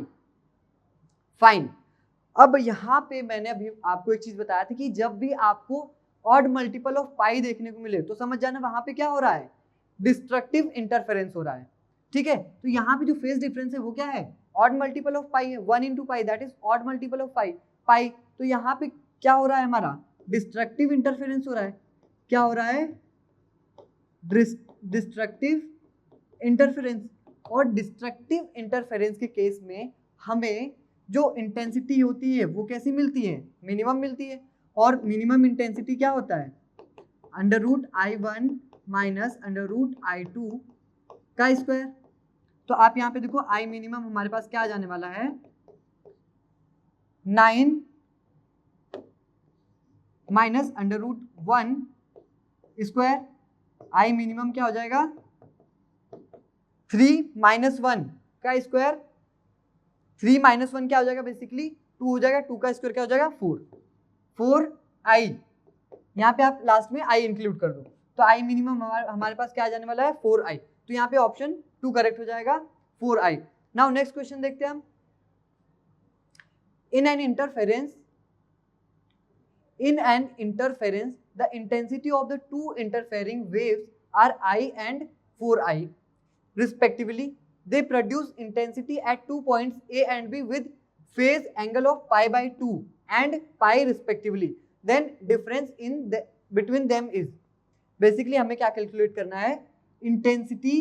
Fine. अब यहाँ पे मैंने अभी आपको एक चीज बताया था कि जब भी आपको ऑड मल्टीपल ऑफ पाई देखने को मिले तो समझ जाना वहां पे क्या हो रहा है, डिस्ट्रक्टिव इंटरफेरेंस हो रहा है, ठीक है। तो यहाँ पे जो फेज डिफरेंस है वो क्या है, ऑड मल्टीपल ऑफ पाई है, 1 into pi, that is odd multiple of pi. तो यहाँ पे क्या हो रहा है, हमारा डिस्ट्रक्टिव इंटरफेरेंस हो रहा है। क्या हो रहा है, डिस्ट्रक्टिव इंटरफेरेंस। और डिस्ट्रक्टिव इंटरफेरेंस के केस में हमें जो इंटेंसिटी होती है वो कैसी मिलती है, मिनिमम मिलती है। और मिनिमम इंटेंसिटी क्या होता है, √I1 माइनस √I2 का स्क्वायर। तो आप यहाँ पे देखो I मिनिमम हमारे पास क्या आ जाने वाला है, 9 माइनस √1 स्क्वायर। I मिनिमम क्या हो जाएगा, 3 - 1 का स्क्वायर। 3 - 1 क्या हो जाएगा, बेसिकली 2 हो जाएगा, 2 का स्क्वायर क्या हो जाएगा, 4I। यहाँ पे आप लास्ट में I इंक्लूड कर दो, तो I मिनिमम हमारे पास क्या आ जाने वाला है, 4I। तो यहाँ पे ऑप्शन 2 करेक्ट हो जाएगा, 4I। नाउ नेक्स्ट क्वेश्चन देखते हैं हम। In an interference the intensity of the two interfering waves are I and 4I respectively. They produce intensity at 2 points A and B with phase angle of π/2 and π respectively. Then difference between them is, basically हमें क्या कैलकुलेट करना है, इंटेंसिटी।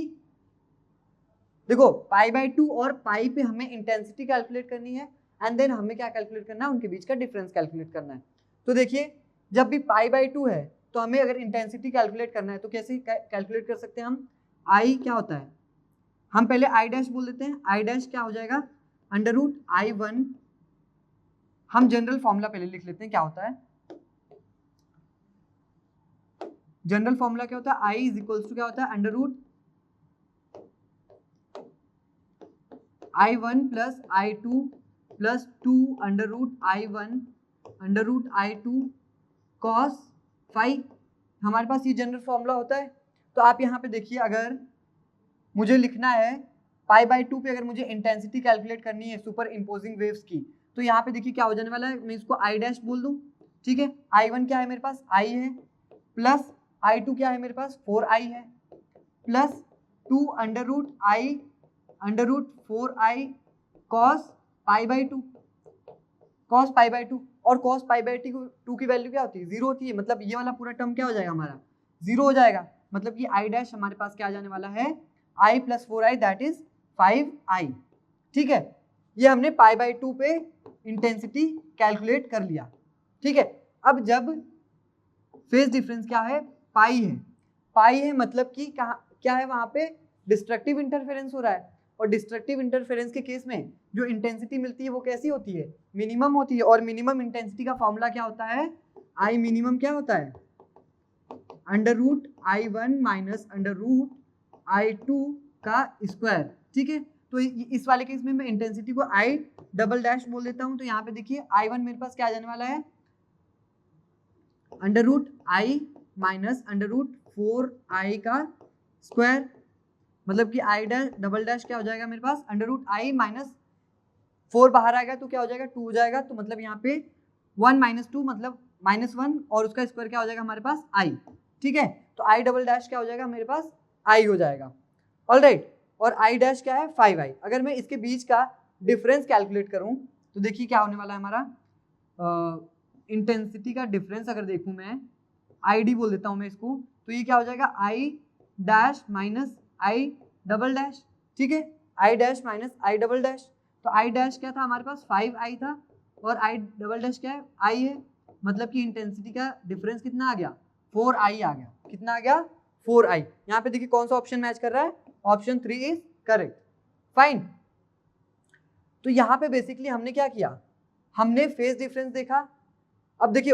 देखो π/2 और पाई पे हमें इंटेंसिटी कैलकुलेट करनी है, एंड देन हमें क्या कैलकुलेट करना है, उनके बीच का डिफरेंस कैलकुलेट करना है। तो देखिए जब भी π/2 है तो हमें अगर इंटेंसिटी कैलकुलेट करना है तो कैसे कैलकुलेट कर सकते हैं हम, आई क्या होता है, हम पहले आई डैश बोल देते हैं। आई डैश क्या हो जाएगा, √I1, हम जनरल फॉर्मूला पहले लिख लेते हैं क्या होता है। जनरल फॉर्मूला क्या होता है, I इज इक्वल्स टू क्या होता है, √I1 + I2 + 2 √I1 √I2 cos phi। हमारे पास ये जनरल फॉर्मूला होता है। तो आप यहाँ पे देखिए, अगर मुझे लिखना है π/2 पे, अगर मुझे इंटेंसिटी कैलकुलेट करनी है सुपर इम्पोजिंग वेव्स की, तो यहाँ पे देखिए क्या हो जाने वाला है, मैं इसको I डैश बोल दूं, ठीक है। I1 क्या है मेरे पास, I है, प्लस I2 क्या है मेरे पास, 4I है, प्लस 2 √I √4I cos π/2 और cos π/2 की वैल्यू क्या होती है, 0 होती है। मतलब ये वाला पूरा टर्म क्या हो जाएगा, हमारा 0 हो जाएगा। मतलब कि I डैश हमारे पास क्या आ जाने वाला है, I + 4I that is 5I, ठीक है। ये हमने π/2 पे इंटेंसिटी कैलकुलेट कर लिया, ठीक है। अब जब फेज डिफरेंस क्या है, पाई है, मतलब कि क्या है, वहां पे डिस्ट्रक्टिव इंटरफेरेंस हो रहा है। और डिस्ट्रक्टिव इंटरफेरेंस के केस में जो इंटेंसिटी मिलती है वो कैसी होती है, मिनिमम होती है। और मिनिमम इंटेंसिटी का फॉर्मूला क्या होता है, I मिनिमम क्या होता है, √I1 माइनस √I2 का स्क्वायर, ठीक है। तो इस वाले केस में मैं इंटेंसिटी को I डबल डैश बोल देता हूं। तो यहाँ पे देखिए I1 मेरे पास क्या आ जाने वाला है, √I माइनस √4I का स्क्वायर। मतलब कि I डबल डैश क्या हो जाएगा मेरे पास, √I माइनस 4 बाहर आएगा तो क्या हो जाएगा, 2 हो जाएगा। तो मतलब यहाँ पे 1 - 2 मतलब -1 और उसका स्क्वायर क्या हो जाएगा हमारे पास, I, ठीक है। तो I डबल डैश क्या हो जाएगा मेरे पास, I हो जाएगा, ऑलराइट। और I डैश क्या है, 5I। अगर मैं इसके बीच का डिफरेंस कैलकुलेट करूं तो देखिए क्या होने वाला है हमारा, इंटेंसिटी का डिफरेंस अगर देखूं मैं, ID बोल देता हूं मैं इसको, तो ये क्या हो जाएगा, I dash minus I double dash, ठीक है। I dash minus I double dash. तो I डैश क्या था हमारे पास, 5I था, और I डबल डैश क्या है, I है। मतलब कि इंटेंसिटी का डिफरेंस कितना आ गया, 4I आ गया। कितना आ गया, 4I। यहाँ पे देखिए कौन सा ऑप्शन मैच कर रहा है, ऑप्शन 3 इज करेक्ट, फाइन। तो यहाँ पे बेसिकली हमने क्या किया, हमने फेज डिफरेंस देखा। अब देखिए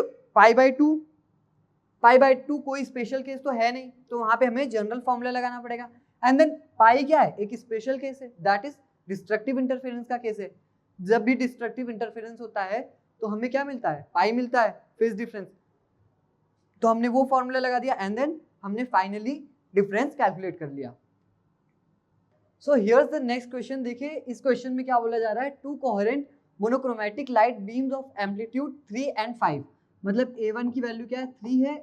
π/2 कोई स्पेशल केस तो है नहीं, तो वहां पे हमें जनरल फॉर्मूला लगाना पड़ेगा। एंड देन पाई क्या है, एक स्पेशल केस है, दैट इज डिस्ट्रक्टिव इंटरफेरेंस का केस है। जब भी डिस्ट्रक्टिव इंटरफेरेंस होता है तो हमें क्या मिलता है, पाई मिलता है, फेज डिफरेंस। तो हमने वो फॉर्मूला लगा दिया, एंड देन हमने फाइनली डिफरेंस कैलकुलेट कर लिया। So here's the next question. देखिए इस क्वेश्चन में क्या बोला जा रहा है, two coherent monochromatic light beams of amplitude 3 and 5, मतलब A1 की वैल्यू क्या है 3 है,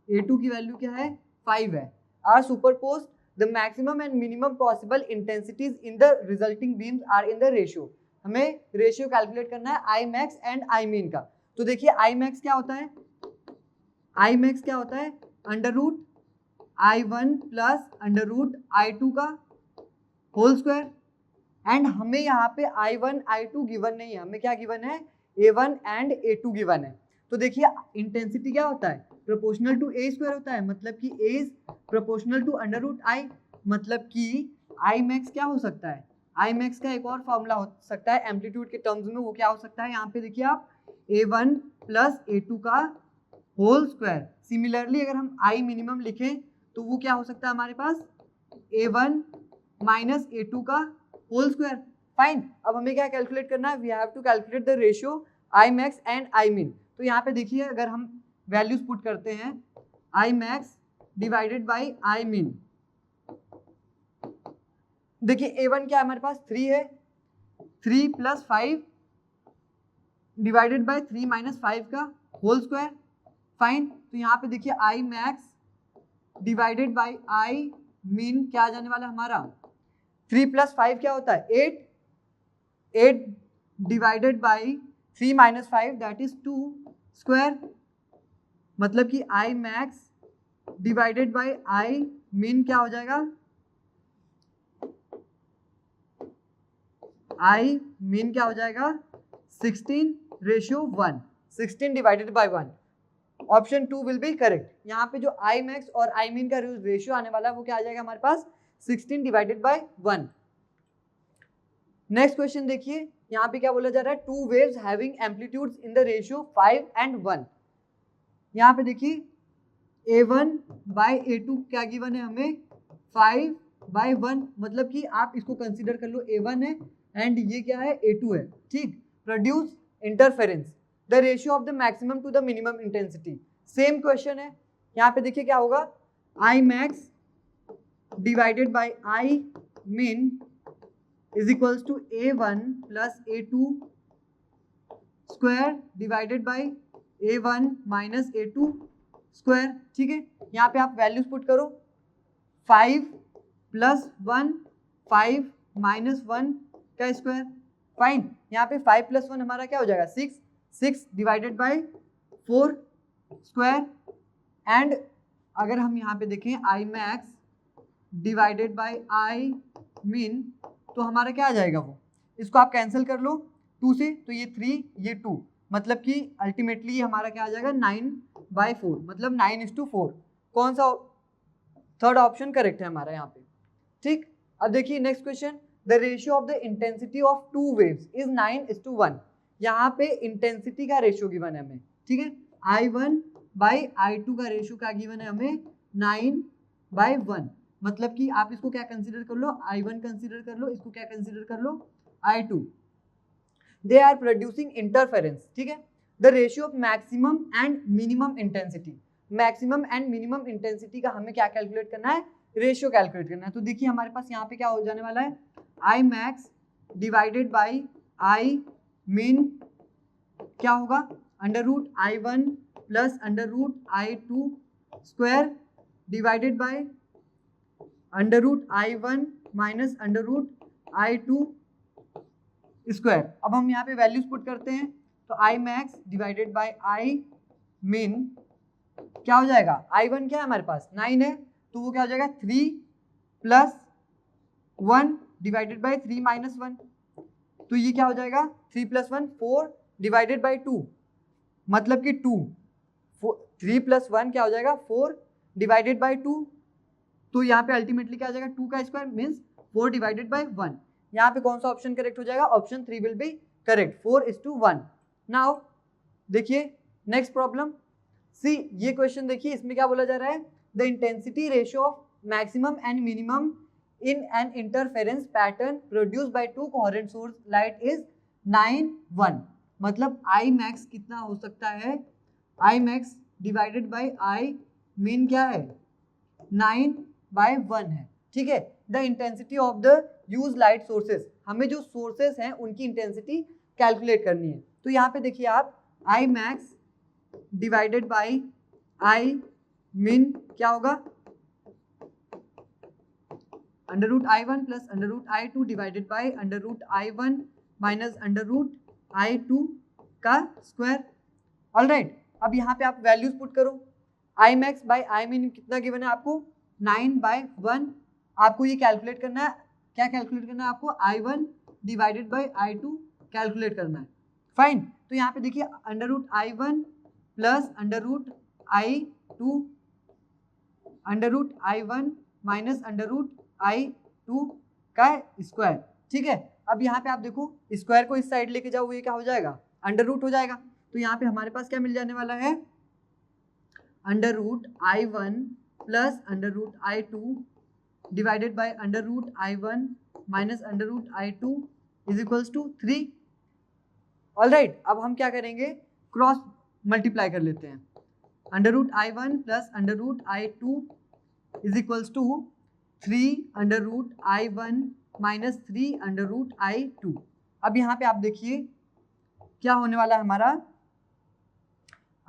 A2 की वैल्यू क्या है 5 है, are superpose the maximum and minimum possible intensities in the resulting beams are in the ratio. हमें रेशियो कैलकुलेट करना है I max and I min का। तो देखिए आई मैक्स क्या होता है, आई मैक्स क्या होता है under root I1 plus under root I2 का होल स्क्वायर। एंड हमें यहाँ पे I1 I2 गिवन नहीं है, हमें क्या गिवन है A1 एंड A2 गिवन है। तो देखिए इंटेंसिटी क्या होता है प्रोपोर्शनल टू A स्क्वायर होता है, मतलब कि A is proportional to under root I, मतलब कि I मैक्स क्या हो सकता है, I मैक्स का एक और फॉर्मूला हो सकता है एम्पलीट्यूड के टर्म्स में, वो क्या हो सकता है यहाँ पे देखिए आप A1 प्लस A2 का होल स्क्वायर। सिमिलरली अगर हम I मिनिमम लिखें तो वो क्या हो सकता है हमारे पास A1 माइनस A2 का होल स्क्वायर। फाइन, अब हमें क्या कैलकुलेट करना है, we have to calculate the ratio I max and I min. तो यहाँ पे देखिए अगर हम वैल्यूज पुट करते हैं आई max divided by I mean, देखिए A1 क्या है हमारे पास 3 है, 3 प्लस 5 डिवाइडेड बाई 3 माइनस 5 का होल स्क्वायर। फाइन, तो यहाँ पे देखिए आई max divided by I min क्या आ जाने वाला है हमारा 3 प्लस 5 क्या होता है 8, 8 divided by 3 minus 5 that is 2 square, मतलब कि आई max divided by I min क्या हो जाएगा, आई मीन क्या हो जाएगा 16:1, 16 divided by 1, option 2 will be correct. यहाँ पे जो आई मैक्स और आई मीन का रेशियो आने वाला है वो क्या आ जाएगा हमारे पास 16 डिवाइडेड बाई 1। नेक्स्ट क्वेश्चन देखिए यहाँ पे क्या बोला जा रहा है, two waves having amplitudes in the ratio 5 and 1। यहाँ पे देखिए A1 बाई A2 क्या गिवन है हमें 5/1, मतलब कि आप इसको कंसीडर कर लो A1 है एंड ये क्या है A2 है, ठीक। Produce interference the ratio of the maximum to the minimum intensity. Same question है, यहाँ पे देखिए क्या होगा I max divided by I min is equals to A1 plus A2 square divided by A1 minus A2 square, ठीक है। यहाँ पे आप वैल्यूज पुट करो 5 प्लस 1, 5 माइनस 1 का स्क्वायर। फाइन, यहाँ पे 5 प्लस 1 हमारा क्या हो जाएगा 6, 6 डिवाइडेड बाई 4 स्क्वायर। एंड अगर हम यहाँ पे देखें आई max divided by I min तो हमारा क्या आ जाएगा वो, इसको आप कैंसिल कर लो 2 से, तो ये 3 ये 2, मतलब कि अल्टीमेटली हमारा क्या आ जाएगा 9/4, मतलब 9:4। कौन सा थर्ड ऑप्शन करेक्ट है हमारा यहाँ पे, ठीक। अब देखिए next question, the ratio of the intensity of two waves is 9:1। यहाँ पे इंटेंसिटी का रेशियो गिवन है हमें, ठीक है। I1 बाई I2 का रेशियो क्या गिवन है हमें 9/1, मतलब कि आप इसको क्या कंसीडर कर लो I1 कंसीडर कर लो, इसको क्या कंसीडर कर लो I2। They are producing interference, ठीक है। The ratio of maximum and minimum intensity, maximum and minimum intensity का हमें क्या कैलकुलेट करना है, रेशियो कैलकुलेट करना है। तो देखिए हमारे पास यहाँ पे क्या हो जाने वाला है I max divided by I min क्या होगा under root I1 plus under root I2 square divided by under root I1 minus under root I2 square. अब हम यहाँ पे वैल्यूज पुट करते हैं तो I max divided by I min क्या हो जाएगा, I1 क्या है हमारे पास 9 है, तो वो क्या हो जाएगा 3 प्लस 1 डिवाइडेड बाई 3 माइनस 1, तो ये क्या हो जाएगा 3 प्लस 1 4 डिवाइडेड बाई 2, मतलब कि 2, 3 प्लस 1 क्या हो जाएगा 4 डिवाइडेड बाई 2, तो यहाँ पे अल्टीमेटली क्या आ जाएगा 2 का स्क्वायर मीन्स 4 डिवाइडेड बाई 1। यहाँ पे कौन सा ऑप्शन करेक्ट हो जाएगा, option 3 will be correct, 4:1। Now देखिए नेक्स्ट प्रॉब्लम सी, ये क्वेश्चन देखिए इसमें क्या बोला जा रहा है, the intensity ratio of maximum and minimum in an interference pattern produced by two coherent source light is 9:1, मतलब I max कितना हो सकता है, I max divided by I mean क्या है 9/1 है, ठीक है। The intensity of the use light sources, हमें जो सोर्सेस हैं उनकी इंटेंसिटी कैलकुलेट करनी है। तो यहाँ पे देखिए आप I max divided by I min क्या होगा, under root I1 plus under root I2 divided by under root I1 minus under root I2 का स्क्वायर। ऑलराइट, अब यहाँ पे आप वैल्यूज पुट करो। आई मैक्स बाई आई मिन कितना गिवन है आपको, 9/1। आपको ये कैलकुलेट करना है, क्या कैलकुलेट करना है आपको, I1 divided by I2 calculate करना है। फाइन, तो यहाँ पे देखिए under root I1 plus under root I2 under root I1 minus under root I2 का स्क्वायर, ठीक है। अब यहाँ पे आप देखो स्क्वायर को इस साइड लेके जाओ, ये क्या हो जाएगा, अंडर रूट हो जाएगा। तो यहाँ पे हमारे पास क्या मिल जाने वाला है, under root I1 plus under root I2 divided by under root I1 minus under root I2 is equals to 3। Alright, अब हम क्या करेंगे, क्रॉस मल्टीप्लाई कर लेते हैं। Under root I1 plus under root I2 is equals to 3 under root I1 minus 3 under root I2। अब यहाँ पे आप देखिए क्या होने वाला है हमारा,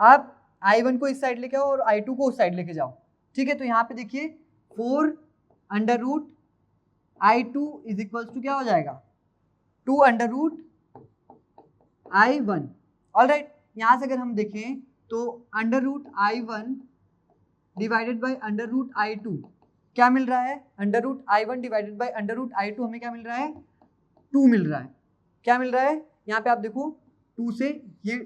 आप I1 को इस साइड लेके आओ और I2 को उस साइड लेके जाओ, ठीक है। तो यहाँ पे देखिए 4 under root I2 is equals to क्या हो जाएगा, 2 अंडर रूट I1। ऑलराइट, यहाँ से अगर हम देखें तो under root I1 divided by under root I2 क्या मिल रहा है, under root I1 divided by under root I2 हमें क्या मिल रहा है, 2 मिल रहा है। क्या मिल रहा है, यहाँ पे आप देखो 2 से ये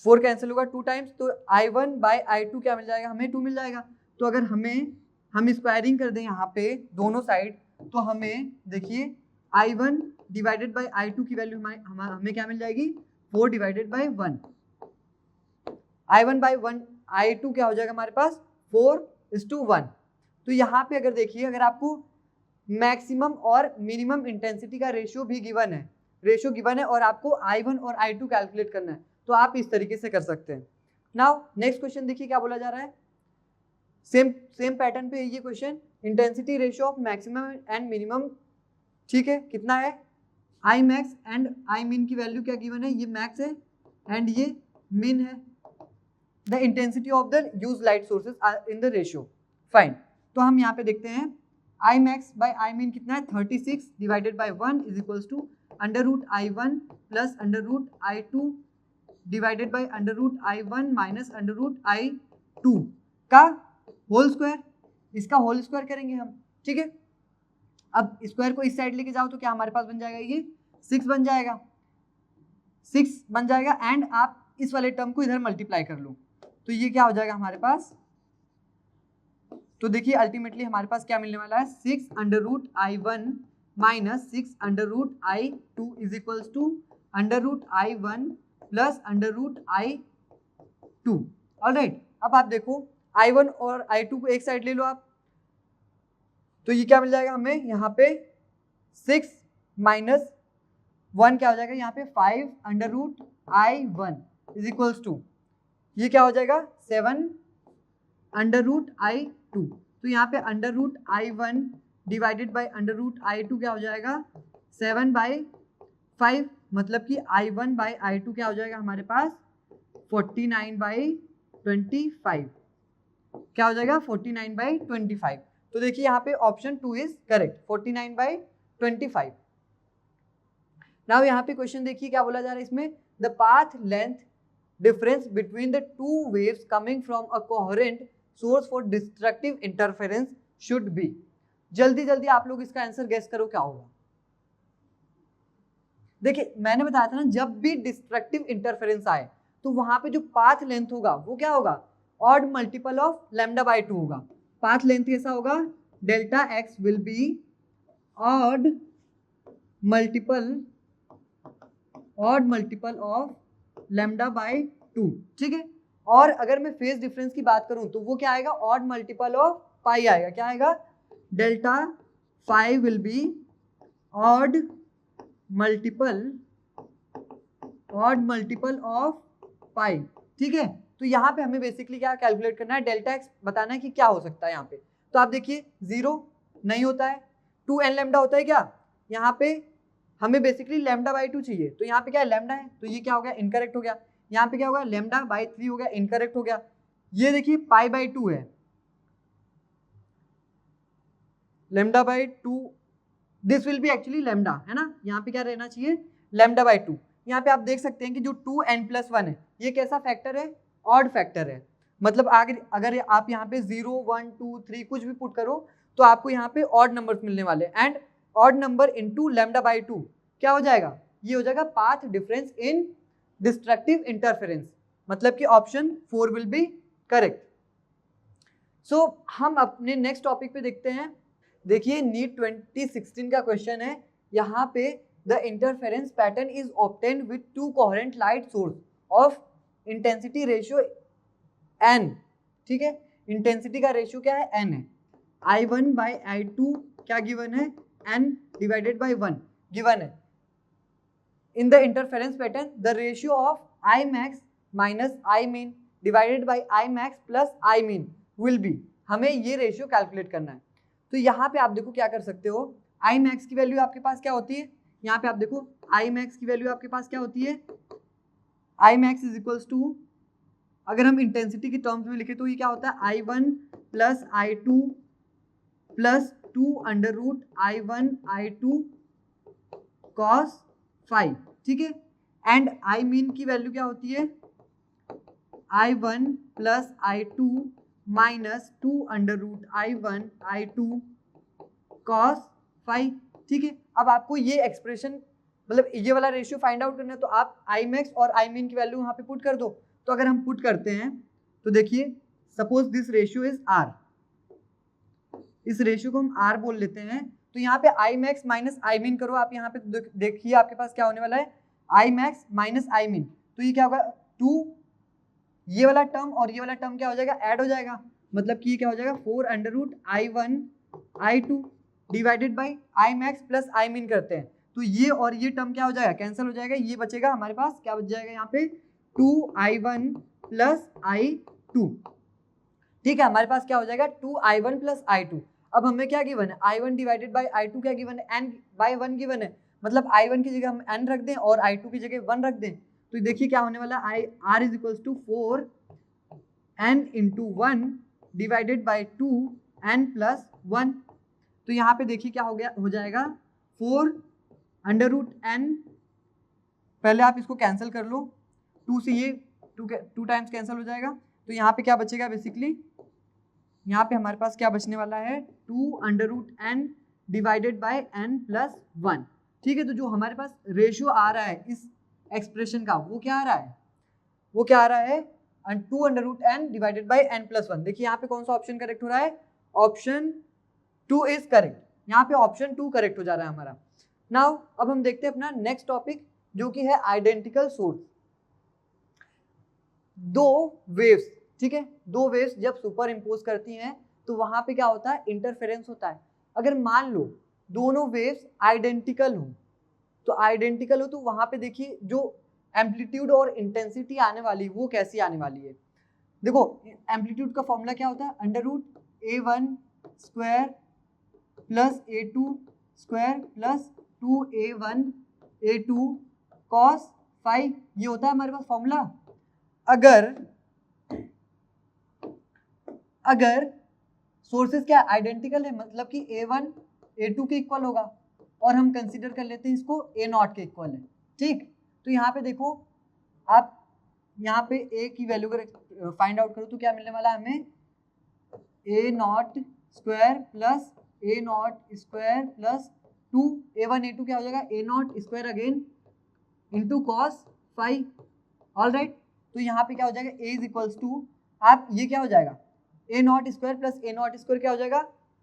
4 कैंसिल होगा 2 टाइम्स, तो I1 बाय I2 क्या मिल जाएगा, हमें 2 मिल जाएगा। तो अगर हम स्क्वायरिंग कर दें यहाँ पे दोनों साइड, तो हमें देखिए I1 डिवाइडेड बाय I2 की वैल्यू हमें क्या मिल जाएगी, 4 divided by 1। I1 bye 1 I2 क्या हो जाएगा हमारे पास, 4:1। तो यहाँ पे अगर देखिए, अगर आपको मैक्सिमम और मिनिमम इंटेंसिटी का रेशियो भी गिवन है और आपको I1 और I2 कैलकुलेट करना है, तो आप इस तरीके से कर सकते हैं। नाउ नेक्स्ट क्वेश्चन देखिए क्या बोला जा रहा है, सेम पैटर्न पे ये question, intensity ratio of maximum and minimum, ठीक है, कितना है, आई मैक्स एंड आई मिन की वैल्यू क्या गिवन है, ये मैक्स है एंड ये मिन है। The intensity of the use light sources in the ratio. Fine, तो हम यहाँ पे देखते हैं आई मैक्स बाय आई मिन कितना है, 36 divided by 1 is equals to under root I1 plus under root I2 divided by under root I1 minus under root I2 का होल स्क्वायर। इसका होल स्क्वायर करेंगे हम, ठीक है। अब स्क्वायर को इस साइड लेके जाओ तो क्या हमारे पास बन जाएगा, ये 6 बन जाएगा, 6 बन जाएगा। एंड आप इस वाले टर्म को इधर मल्टीप्लाई कर लो, तो ये क्या हो जाएगा हमारे पास, तो देखिए अल्टीमेटली हमारे पास क्या मिलने वाला है, 6 under root I1 minus 6 under root I2 is equals to under root I1 plus under root I2। Alright, अब आप देखो I1 और I2 को एक साइड ले लो आप, तो ये क्या मिल जाएगा हमें, यहाँ पे 6 माइनस 1 क्या हो जाएगा, यहाँ पे 5 under root I1 is equals to ये क्या हो जाएगा, 7 अंडर रूट I2। तो यहाँ पे under root I1 divided by under root I2 क्या हो जाएगा, 7/5, मतलब कि I1 बाय I2 क्या हो जाएगा हमारे पास, 49/25 क्या हो जाएगा, 49/25। तो देखिए यहाँ पे ऑप्शन 2 इज करेक्ट, 49/25। नाउ यहाँ पे क्वेश्चन देखिए क्या बोला जा रहा है इसमें, the path length difference between the two waves coming from a coherent source for destructive interference should be. जल्दी जल्दी आप लोग इसका आंसर गेस करो क्या होगा। देखिए मैंने बताया था ना, जब भी डिस्ट्रक्टिव इंटरफेरेंस आए तो वहां पे जो पाथ लेंथ होगा वो क्या होगा, ऑड मल्टीपल ऑफ λ/2 होगा। पाथ लेंथ कैसा होगा, delta x will be odd multiple of λ/2, ठीक है। और अगर मैं फेज डिफरेंस की बात करूं तो वो क्या आएगा, ऑड मल्टीपल ऑफ पाई आएगा। क्या आएगा, delta phi will be odd multiple of pi, ठीक है। तो यहाँ पे हमें बेसिकली क्या कैलकुलेट करना है, डेल्टा एक्स बताना है कि क्या हो सकता है यहाँ पे। तो आप देखिए 0 नहीं होता है, 2n लैम्डा होता है क्या, यहाँ पे हमें बेसिकली लैम्डा बाई 2 चाहिए, तो यहाँ पे क्या है लैम्डा है, तो ये क्या हो गया इनकरेक्ट हो गया। यहाँ पे क्या होगा लैम्डा बाई 3 हो गया, इनकरेक्ट हो गया। ये देखिए पाई बाई 2 है, lambda by 2, this will be actually lambda, है ना, यहाँ पे क्या रहना चाहिए लैम्डा बाई 2। यहाँ पे आप देख सकते हैं कि जो 2n+1 है ये कैसा फैक्टर है, ऑड फैक्टर है। मतलब अगर आप यहाँ पे 0 1 2 3 कुछ भी पुट करो तो आपको यहाँ पे ऑड नंबर्स मिलने वाले, and odd number into lambda by 2 क्या हो जाएगा, ये हो जाएगा path difference in destructive interference, मतलब कि ऑप्शन 4 विल बी करेक्ट। सो हम अपने नेक्स्ट टॉपिक पे देखते हैं। देखिए नीट 2016 का क्वेश्चन है, यहाँ पे the interference pattern is obtained with two coherent light source of intensity ratio n, ठीक है, इंटेंसिटी का रेशियो क्या है n है, I1 बाई I2 क्या गिवन है, n डिवाइडेड बाई 1 गिवन है। In the interference pattern the ratio of I max minus I min divided by I max plus I min will be, हमें ये रेशियो कैलकुलेट करना है। तो यहाँ पे आप देखो क्या कर सकते हो, I max की वैल्यू आपके पास क्या होती है, यहाँ पे आप देखो I max की वैल्यू आपके पास क्या होती है, I max is equals to, अगर हम इंटेंसिटी की टर्म्स में लिखे तो ये क्या होता है I1 plus I2 plus 2 under root I1 I2 cos 5, ठीक है, एंड I min की वैल्यू क्या होती है I1 plus I2 minus 2 under root I1 I2 cos 5, ठीक है। अब आपको ये एक्सप्रेशन मतलब ये वाला रेशियो फाइंड आउट करना है, तो आप I max और I min की वैल्यू वहाँ पे पुट कर दो। तो अगर हम पुट करते हैं तो देखिए suppose this ratio is R, इस रेशियो को हम R बोल लेते हैं, तो यहाँ पे I max minus I min करो आप, यहाँ पे देखिए आपके पास क्या होने वाला है I max minus I min, तो ये क्या होगा 2, ये वाला टर्म और ये वाला टर्म क्या हो जाएगा ऐड हो जाएगा, मतलब कि ये क्या हो जाएगा 4 under root I1 I2 divided by I max plus I min करते हैं, तो ये और ये टर्म क्या हो जाएगा कैंसिल हो जाएगा, ये बचेगा हमारे पास क्या बच जाएगा यहाँ पे 2I1 प्लस I2, ठीक है, हमारे पास क्या हो जाएगा 2I1 प्लस I2। अब हमें क्या गिवन है I1 डिवाइडेड बाई I2 क्या गिवन है n बाई 1 गिवन है, मतलब I1 की जगह हम n रख दें और I2 की जगह 1 रख दें, तो देखिए क्या होने वाला है R is equals to 4 n into 1 divided by 2 n plus 1, तो यहाँ पे देखिए क्या हो जाएगा 4 अंडर रूट n, पहले आप इसको कैंसिल कर लो, 2 से ये 2 टाइम्स कैंसिल हो जाएगा, तो यहाँ पे क्या बचेगा बेसिकली, यहाँ पे हमारे पास क्या बचने वाला है 2 under root n divided by n plus 1, ठीक है। तो जो हमारे पास रेशियो आ रहा है इस एक्सप्रेशन का वो क्या आ रहा है, वो क्या आ रहा है 2 under root n divided by n plus 1। देखिए यहाँ पे कौन सा ऑप्शन करेक्ट हो रहा है, ऑप्शन 2 इज करेक्ट, यहाँ पे ऑप्शन 2 करेक्ट हो जा रहा है हमारा। नाउ अब हम देखते हैं अपना नेक्स्ट टॉपिक जो कि है आइडेंटिकल सोर्स। दो वेव्स, ठीक है, दो वेव्स जब सुपर इम्पोज करती हैं तो वहां पे क्या होता है इंटरफेरेंस होता है। अगर मान लो दोनों वेव्स आइडेंटिकल हो, तो आइडेंटिकल हो तो वहां पे देखिए जो एम्पलीट्यूड और इंटेंसिटी आने वाली वो कैसी आने वाली है। देखो एम्पलीट्यूड का फॉर्मूला क्या होता है under root A1 square plus A2 square plus 2A1 A2 cos 5, ये होता है हमारे पास फॉर्मूला। अगर सोर्सेस क्या आइडेंटिकल है, मतलब कि A1 A2 के इक्वल होगा और हम कंसीडर कर लेते हैं इसको A0 के इक्वल है, ठीक। तो यहाँ पे देखो आप यहाँ पे A की वैल्यू अगर फाइंड आउट करो तो क्या मिलने वाला है हमें A0 square plus A0 square plus 2 A1 A2 क्या हो जाएगा A0 square again into cos 5, all right. तो यहाँ पे क्या हो जाएगा A इज इक्वल्स टू, आप ये क्या हो जाएगा A0 square plus A0 square क्या हो जाएगा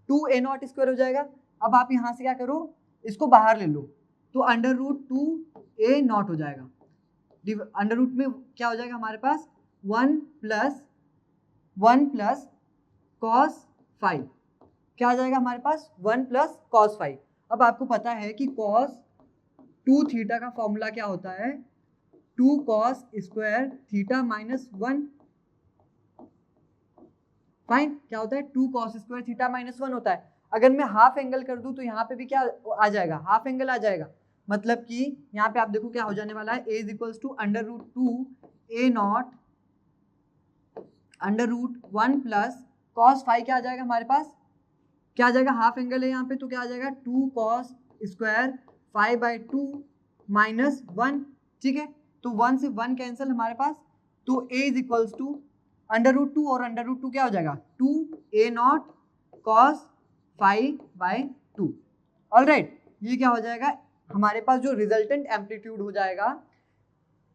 2 A0 स्क्वायर हो जाएगा। अब आप यहाँ से क्या करो इसको बाहर ले लो, तो अंडर रूट 2 A0 हो जाएगा, अंडर रूट में क्या हो जाएगा हमारे पास 1 प्लस कॉस 5, क्या आ जाएगा हमारे पास 1 प्लस कॉस 5। अब आपको पता है कि कॉस 2 थीटा का फॉर्मूला क्या होता है 2 cos square theta minus 1, fine, क्या होता है 2 cos स्क्वायर थीटा माइनस 1 होता है। अगर मैं हाफ एंगल कर दूं तो यहाँ पे भी क्या आ जाएगा, हाफ एंगल आ जाएगा। मतलब कि यहाँ पे आप देखो क्या हो जाने वाला है, a is equals to √2 a naught √1 plus cos phi क्या आ जाएगा हमारे पास, क्या आ जाएगा, हाफ एंगल है यहाँ पे तो क्या आ जाएगा 2 cos square phi by 2 minus 1, ठीक है। तो 1 से 1 कैंसिल हमारे पास, तो a इज इक्वल्स टू √2 और √2 क्या हो जाएगा 2a naught cos phi by 2। Alright, ये क्या हो जाएगा हमारे पास, जो रिजल्टेंट एम्पलीट्यूड हो जाएगा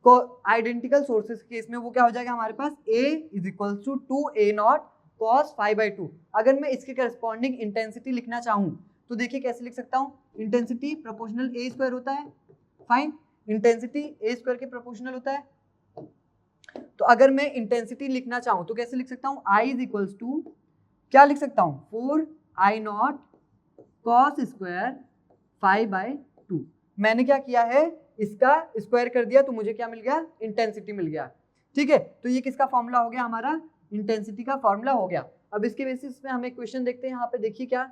को आइडेंटिकल सोर्सेस केस में वो क्या हो जाएगा हमारे पास, a is equals to 2a naught cos phi by 2। अगर मैं इसके करस्पॉन्डिंग इंटेंसिटी लिखना चाहूँ तो देखिए कैसे लिख सकता हूँ, इंटेंसिटी प्रोपोर्शनल a स्क्वायर होता है, फाइन, इंटेंसिटी a स्क्वायर के प्रोपोर्शनल होता है। तो अगर मैं इंटेंसिटी लिखना चाहूँ तो कैसे लिख सकता हूँ, I इज इक्वल्स टू क्या लिख सकता हूँ 4I naught cos square phi by 2। मैंने क्या किया है, इसका स्क्वायर कर दिया तो मुझे क्या मिल गया, इंटेंसिटी मिल गया, ठीक है। तो ये किसका फॉर्मूला हो गया, हमारा इंटेंसिटी का फॉर्मूला हो गया। अब इसके बेसिस पे हम एक क्वेश्चन देखते हैं, यहाँ पे देखिए क्या,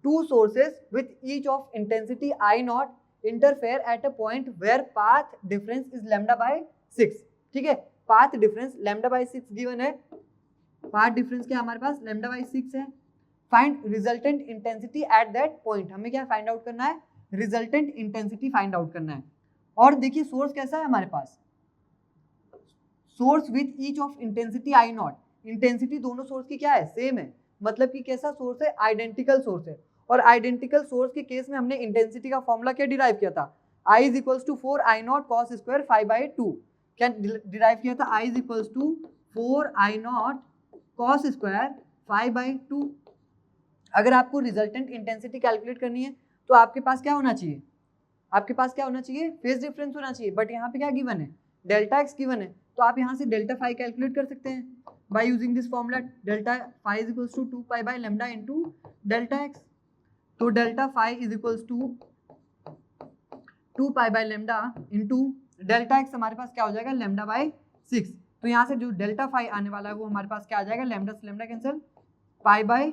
2 sources with each of intensity I naught interfere at a point where path difference is lambda by 6, ठीक है। Path difference lambda by 6 given है, पाथ डिफरेंस क्या हमारे पास लैम्डा बाई 6 है। Find resultant intensity at that point, हमें क्या फाइंड आउट करना है, रिजल्टेंट इंटेंसिटी फाइंड आउट करना है। और देखिए सोर्स कैसा है हमारे पास, source with each of intensity I naught, intensity दोनों सोर्स की क्या है, सेम है, मतलब कि कैसा सोर्स है, आइडेंटिकल सोर्स है। और आइडेंटिकल सोर्स के केस में हमने इंटेंसिटी का फॉर्मूला क्या डिराइव किया था, I is equals to 4I naught cos square phi by 2, क्या डिराइव किया था, I is equals to 4I naught cos square phi by 2। अगर आपको रिजल्टेंट इंटेंसिटी कैलकुलेट करनी है तो आपके पास क्या होना चाहिए, आपके पास क्या होना चाहिए, फेज डिफरेंस होना चाहिए। बट यहाँ पे क्या गिवन है, डेल्टा एक्स गिवन है, तो आप यहाँ से डेल्टा फाई कैलकुलेट कर सकते हैं by using this formula, delta phi is equals to 2 pi by lambda into delta x. तो delta phi is equals to 2 pi by lambda into delta x, हमारे पास क्या हो जाएगा लैम्डा बाय 6। तो यहाँ से जो डेल्टा फाई आने वाला है वो हमारे पास क्या आ जाएगा, लैम्डा से लैम्डा कैंसिल, पाई बाय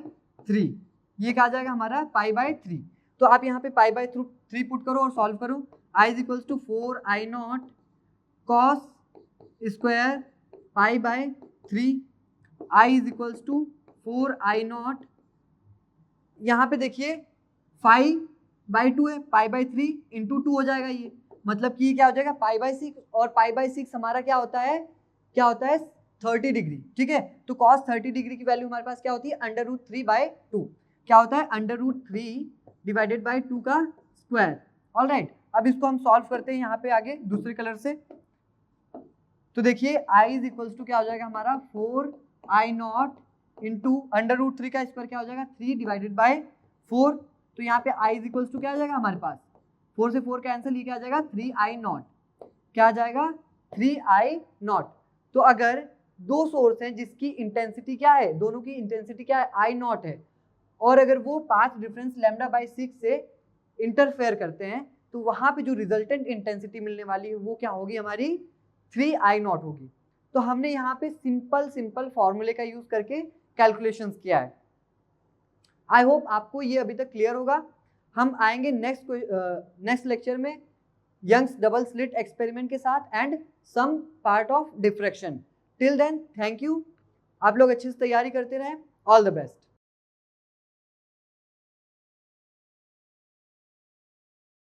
3, ये क्या आ जाएगा हमारा पाई बाय 3। तो आप यहाँ पे पाई बाय 3 पुट करो और सॉल्व करो, I is equals to 4I naught cos square pi by 3, I is equals to 4I naught, यहाँ पे देखिए 5/2 है, पाई बाय 3 इंटू 2 हो जाएगा ये, मतलब कि क्या हो जाएगा पाई बाय 6, और पाई बाय 6 हमारा क्या होता है 30 डिग्री, ठीक है। तो cos 30 डिग्री की वैल्यू हमारे पास क्या होती है √3/2, क्या होता है √3 डिवाइडेड बाय 2 का स्क्वायर। ऑलराइट, अब इसको हम सॉल्व करते हैं यहाँ पे आगे दूसरे कलर से। तो देखिए I इज इक्वल्स टू क्या हो जाएगा हमारा 4I नॉट इंटू √3 का स्क्वायर क्या हो जाएगा 3 डिवाइडेड बाय 4। तो यहाँ पे I इज इक्वल्स टू क्या आ जाएगा हमारे पास 4 से 4 कैंसिल, ये क्या आ जाएगा 3I नॉट, क्या आ जाएगा 3I नॉट। तो अगर दो सोर्स हैं जिसकी इंटेंसिटी क्या है, दोनों की इंटेंसिटी क्या है I नॉट है, और अगर वो पाथ डिफरेंस लैम्डा बाई 6 से इंटरफेयर करते हैं तो वहां पे जो रिजल्टेंट इंटेंसिटी मिलने वाली है वो क्या होगी हमारी 3I नॉट होगी। तो हमने यहाँ पे सिंपल फॉर्मूले का यूज करके कैलकुलेशंस किया है। आई होप आपको ये अभी तक क्लियर होगा। हम आएंगे नेक्स्ट लेक्चर में यंग्स डबल स्लिट एक्सपेरिमेंट के साथ and some part of diffraction. Till then thank you, आप लोग अच्छे से तैयारी करते रहें, ऑल द बेस्ट।